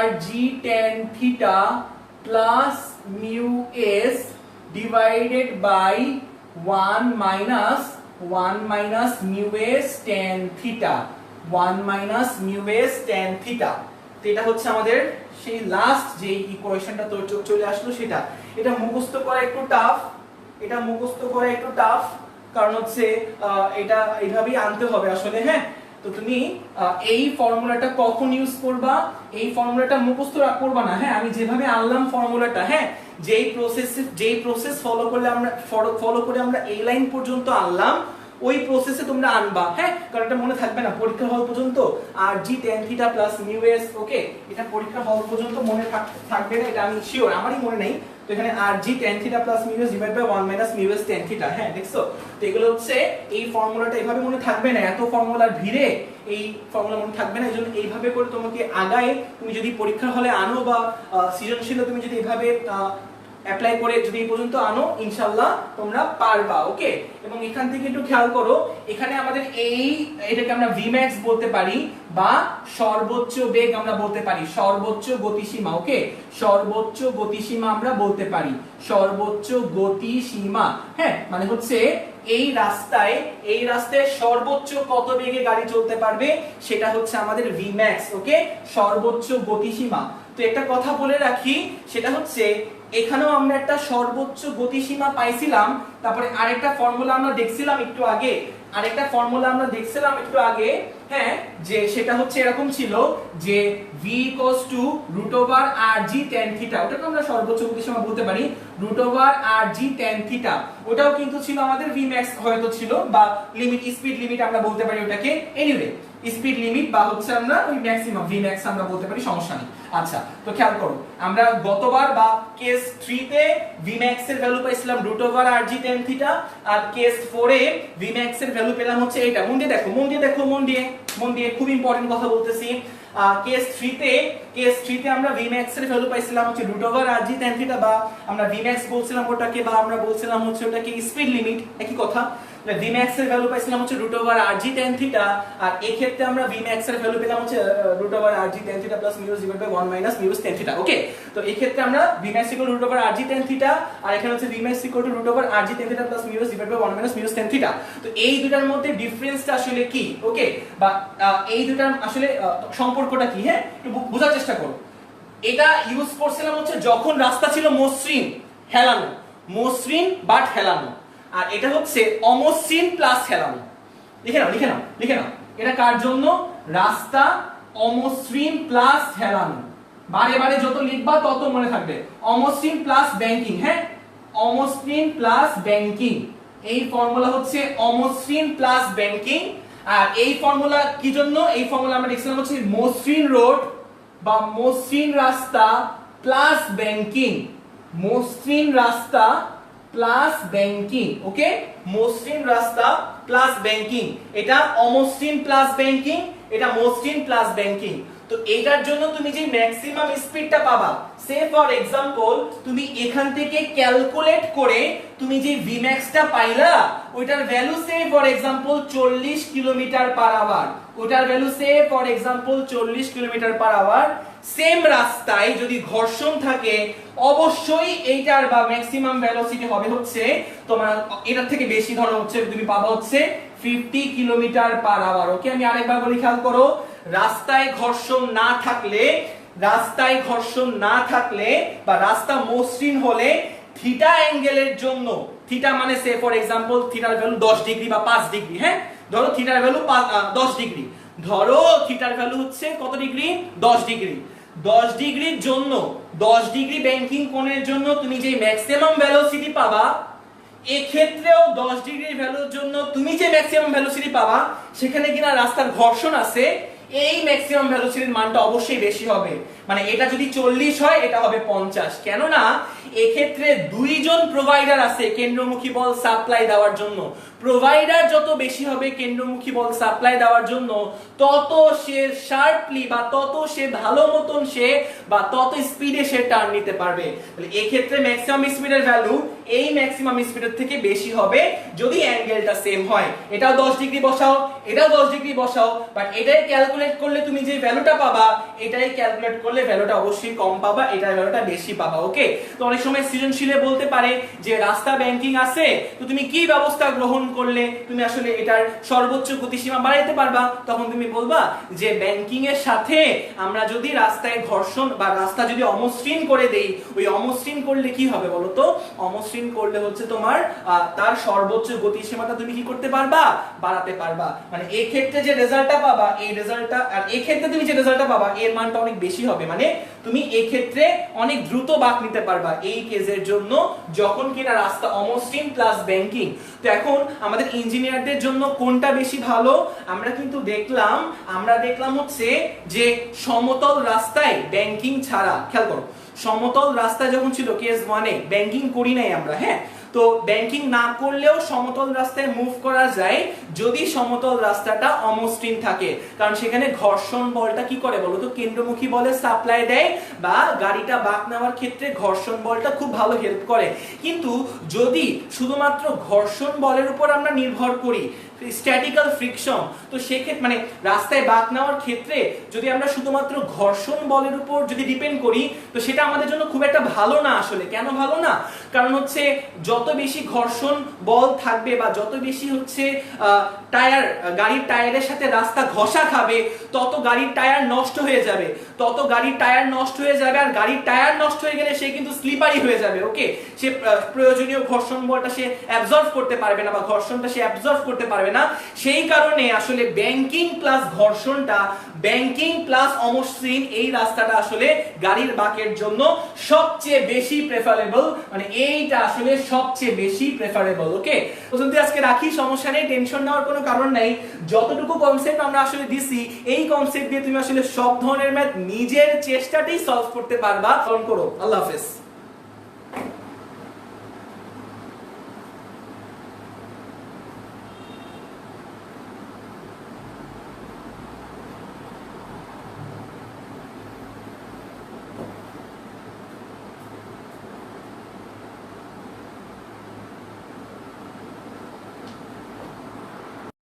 rg tan theta plus mu s divided by 1 minus mu s tan theta 1 minus mu s tan theta তো এটা হচ্ছে আমাদের সেই লাস্ট যে ইকুয়েশনটা তো চলে আসলো সেটা এটা মুখস্থ করা একটু টাফ কারণ হচ্ছে এটা এইভাবেই আনতে হবে আসলে হ্যাঁ তো তুমি এই ফর্মুলাটা কখন ইউজ করবা এই ফর্মুলাটা মুখস্থ করবা না হ্যাঁ আমি যেভাবে আনলাম ফর্মুলাটা হ্যাঁ যেই প্রসেস ফলো করে আমরা এই লাইন পর্যন্ত আনলাম ওই প্রসেসে তোমরা আনবা হ্যাঁ কারণ এটা মনে থাকবে না পরীক্ষা হল পর্যন্ত আর g tan theta plus mu S ওকে এটা পরীক্ষা হল পর্যন্ত মনে থাকবে না এটা আমি শিওর আমারই মনে নেই তো এখানে r g tan theta plus mu s divide by 1 minus mu s tan theta হ্যাঁ দেখছো তো এগুলো হচ্ছে এই ফর্মুলাটা এইভাবে মনে থাকবে না এত ফর্মুলার ভিড়ে এই ফর্মুলা মনে থাকবে না এজন্য এইভাবে করে তোমাকে আগায় তুমি যদি পরীক্ষার হলে আনো বা সৃজনশীলে তুমি যদি এইভাবে অ্যাপ্লাই করে যদি এই পর্যন্ত আনো ইনশাআল্লাহ তোমরা পারবা ওকে এবং এখান থেকে একটু খেয়াল করো এখানে আমাদের এটাকে আমরা Vmax বলতে পারি বা সর্বোচ্চ বেগ আমরা বলতে পারি সর্বোচ্চ গতিসীমা ওকে সর্বোচ্চ গতিসীমা আমরা বলতে পারি সর্বোচ্চ গতিসীমা হ্যাঁ মানে হচ্ছে এই রাস্তায় সর্বোচ্চ কত বেগে গাড়ি চলতে পারবে সেটা হচ্ছে আমাদের Vmax ওকে সর্বোচ্চ গতিসীমা তো একটা কথা বলে রাখি সেটা হচ্ছে এখানেও আমরা একটা সর্বোচ্চ গতিসীমা পাইছিলাম তারপরে আরেকটা ফর্মুলা আমরা দেখছিলাম একটু আগে হ্যাঁ, যে সেটা হচ্ছে এরকম ছিল যে v √rg tan θ, ওটাকে আমরা সর্বোচ্চ গতিসীমা বলতে পারি √rg tan θ। ওটাও কিন্তু ছিল আমাদের vmax হয়তো ছিল, বা লিমিট, স্পিড লিমিট আমরা বলতে পারি ওটাকে, এনিওয়ে স্পিড লিমিট বা হচ্ছে আমরা ওই ম্যাক্সিমাম vmax আমরা বলতে পারি, সমস্যা নেই। আচ্ছা, তো খেয়াল করো আমরা গতবার বা কেস 3 তে vmax এর ভ্যালু পাইছিলাম √rg tan θ, আর কেস 4 এ vmax এর ভ্যালু পেলাম হচ্ছে এটা। মন দিয়ে দেখো, মন দিয়ে খুব ইম্পর্টেন্ট কথা বলতেছি। কেস 3 তে আমরা vmax এর ভ্যালু পাইছিলাম হচ্ছে √rg tan θ, বা আমরা vmax বলছিলাম ওটাকে, বা আমরা বলছিলাম হচ্ছে ওটাকে স্পিড লিমিট, একই কথা। vmax এর ভ্যালু পাইছিলাম হচ্ছে √rg tan θ, আর এই ক্ষেত্রে আমরা vmax এর ভ্যালু পেলাম হচ্ছে √rg tan θ + μ / 1 - μ tan θ। ওকে, তো এই ক্ষেত্রে আমরা vmax √rg tan θ, আর এখানে হচ্ছে vmax √rg tan θ + μ / 1 - μ tan θ। তো এই দুটার মধ্যে ডিফারেন্সটা আসলে কি? ওকে, বা এই দুটার আসলে সম্পর্কটা কি? হ্যাঁ, একটু বোঝার চেষ্টা করো। এটা ইউজ করছিলাম হচ্ছে যখন রাস্তা ছিল মসৃণ হেলানো, মসৃণ বাট হেলানো, আর এটা হচ্ছে অমসৃণ প্লাস হেলানো। লিখে নাও। এটা কার জন্য? রাস্তা অমসৃণ প্লাস হেলানো। বারে বারে যত লিখবা তত মনে থাকবে। অমসৃণ প্লাস ব্যাংকিং, হ্যাঁ, অমসৃণ প্লাস ব্যাংকিং, এই ফর্মুলা হচ্ছে অমসৃণ প্লাস ব্যাংকিং। আর এই ফর্মুলা কি জন্য? এই ফর্মুলা আমরা লিখছিলাম হচ্ছে মসৃণ রোড বা মসৃণ রাস্তা প্লাস ব্যাংকিং, মসৃণ রাস্তা প্লাস ব্যাংকিং। ওকে, মসৃণ রাস্তা প্লাস ব্যাংকিং, এটা অমসৃণ প্লাস ব্যাংকিং, এটা মসৃণ প্লাস ব্যাংকিং। তো এটার জন্য তুমি যে ম্যাক্সিমাম স্পিডটা পাবা, সে ফর এক্সাম্পল তুমি এখান থেকে ক্যালকুলেট করে তুমি যে vmax টা পাইলা, ওইটার ভ্যালু সে ফর এক্সাম্পল 40 কিমি/আওয়ার, ওটার ভ্যালু সে ফর এক্সাম্পল 40 কিমি/আওয়ার। সেম রাস্তায় যদি ঘর্ষণ থাকে, অবশ্যই এইটার বা ম্যাক্সিমাম ভেলোসিটি হবে হচ্ছে তোমার এটার থেকে বেশি, ধরো হচ্ছে তুমি পাবা হচ্ছে 50 কিমি/আওয়ার। ওকে, আমি আরেকবার বলি, খেয়াল করো। রাস্তায় ঘর্ষণ না থাকলে বা রাস্তা মসৃণ হলে থিটা অ্যাঙ্গেলের জন্য, থিটা মানে সে ফর এক্সাম্পল থিটার ভ্যালু 10 ডিগ্রি বা 5 ডিগ্রি, হ্যাঁ, ধরো থিটার ভ্যালু 10 ডিগ্রি, ধরো থিটার ভ্যালু হচ্ছে কত ডিগ্রি? 10 ডিগ্রি। 10 ডিগ্রির জন্য, 10 ডিগ্রি ব্যাংকিং কোণের জন্য তুমি যে ম্যাক্সিমাম ভেলোসিটি পাবা, এক্ষেত্রেও 10 ডিগ্রির ভ্যালুর জন্য তুমি যে ম্যাক্সিমাম ভেলোসিটি পাবা, সেখানে কিনা রাস্তার ঘর্ষণ আছে, এই ম্যাক্সিমাম ভেলোসিটির মানটা অবশ্যই বেশি হবে। মানে এটা যদি 40 হয়, এটা হবে 50। কেননা এক্ষেত্রে দুইজন প্রোভাইডার আছে কেন্দ্রমুখী বল সাপ্লাই দেওয়ার জন্য। প্রোভাইডার যত বেশি হবে কেন্দ্রমুখী বল সাপ্লাই দেওয়ার জন্য, তত সে শার্পলি বা তত সে ভালো মতন সে বা তত স্পিডে সে টার্ন নিতে পারবে। তাহলে এই ক্ষেত্রে ম্যাক্সিমাম স্পিডের ভ্যালু এই ম্যাক্সিমাম স্পিডের থেকে বেশি হবে যদি অ্যাঙ্গেলটা সেম হয়। এটাও 10 ডিগ্রি বসাও, এটাও 10 ডিগ্রি বসাও, বাট এটাই ক্যালকুলেট করলে তুমি যে ভ্যালুটা পাবা, এটাই ক্যালকুলেট করলে ভ্যালুটা অবশ্যই কম পাবা, এটার ভ্যালুটা বেশি পাবা। ওকে, তো অনেক সময় সৃজনশীলে বলতে পারে যে রাস্তা ব্যাংকিং আছে, তো তুমি কি ব্যবস্থা গ্রহণ করলে তুমি আসলে এটার সর্বোচ্চ গতিসীমা বাড়াইতে পারবা? তখন তুমি বলবা যে ব্যাংকিং এর সাথে আমরা যদি রাস্তায় ঘর্ষণ বা রাস্তা যদি অমসৃণ করে দেই, ওই অমসৃণ করলে কি হবে বলো তো? অমসৃণ করলে হচ্ছে তোমার তার সর্বোচ্চ গতিসীমাটা তুমি কি করতে পারবা? বাড়াতে পারবা। মানে এই ক্ষেত্রে যে রেজাল্টটা পাবা, এই রেজাল্টটা আর এই ক্ষেত্রে তুমি যে রেজাল্টটা পাবা, এর মানটা অনেক বেশি হবে। মানে তুমি এই ক্ষেত্রে অনেক দ্রুত বাঁক নিতে পারবা এই কেসের জন্য, যখন কিনা রাস্তা অমসৃণ প্লাস ব্যাংকিং। তো এখন আমাদের ইঞ্জিনিয়ারদের জন্য কোনটা বেশি ভালো? আমরা কিন্তু দেখলাম হচ্ছে যে সমতল রাস্তায় ব্যাংকিং ছাড়া, খেয়াল করো, সমতল রাস্তায় যখন ছিল কেস 1 এ ব্যাংকিং করি নাই আমরা, হ্যাঁ, তো ব্যাংকিং না করলেও সমতল রাস্তায় মুভ করা যায় যদি সমতল রাস্তাটা অমসৃণ থাকে, কারণ সেখানে ঘর্ষণ বলটা কি করে বলতো? কেন্দ্রমুখী বলে সাপ্লাই দেয়, বা গাড়িটা বাঁক নেওয়ার ক্ষেত্রে ঘর্ষণ বলটা খুব ভালো হেল্প করে। কিন্তু যদি শুধুমাত্র ঘর্ষণ বলের উপর আমরা নির্ভর করি, স্ট্যাটিক্যাল ফ্রিকশন, তো সেক্ষেত্রে মানে রাস্তায় বাঁক নেওয়ার ক্ষেত্রে যদি আমরা শুধুমাত্র ঘর্ষণ বলের উপর যদি ডিপেন্ড করি, তো সেটা আমাদের জন্য খুব একটা ভালো না। আসলে কেন ভালো না? কারণ হচ্ছে যত যত বেশি ঘর্ষণ বল থাকবে বা যত বেশি হচ্ছে টায়ার, গাড়ির টায়ারের সাথে রাস্তা ঘষা খাবে, তত গাড়ির টায়ার নষ্ট হয়ে যাবে, তত গাড়ির টায়ার নষ্ট হয়ে যাবে। আর গাড়ির টায়ার নষ্ট হয়ে গেলে সে কিন্তু স্লিপারি হয়ে যাবে। ওকে, সে প্রয়োজনীয় ঘর্ষণ বলটা সে অ্যাবজর্ব করতে পারবে না বা ঘর্ষণটা সে অ্যাবজর্ব করতে পারবে না। সেই কারণে আসলে ব্যাংকিং প্লাস ঘর্ষণটা, ব্যাংকিং প্লাস অমসৃণ এই রাস্তাটা আসলে গাড়ির বাঁকের জন্য সবচেয়ে বেশি প্রেফারেবল, মানে এইটা আসলে সবচেয়ে বেশি প্রেফারেবল। ওকে, পর্যন্ত আজকে রাখি, সমস্যা নেই, টেনশন নেওয়ার কোনো কারণ নাই। যতটুকু কনসেপ্ট আমরা আসলে দিছি এই কনসেপ্ট দিয়ে তুমি আসলে সব ধরনের ম্যাথ নিজের চেষ্টাতেই সলভ করতে পারবা। ফোন করো। আল্লাহ হাফেজ।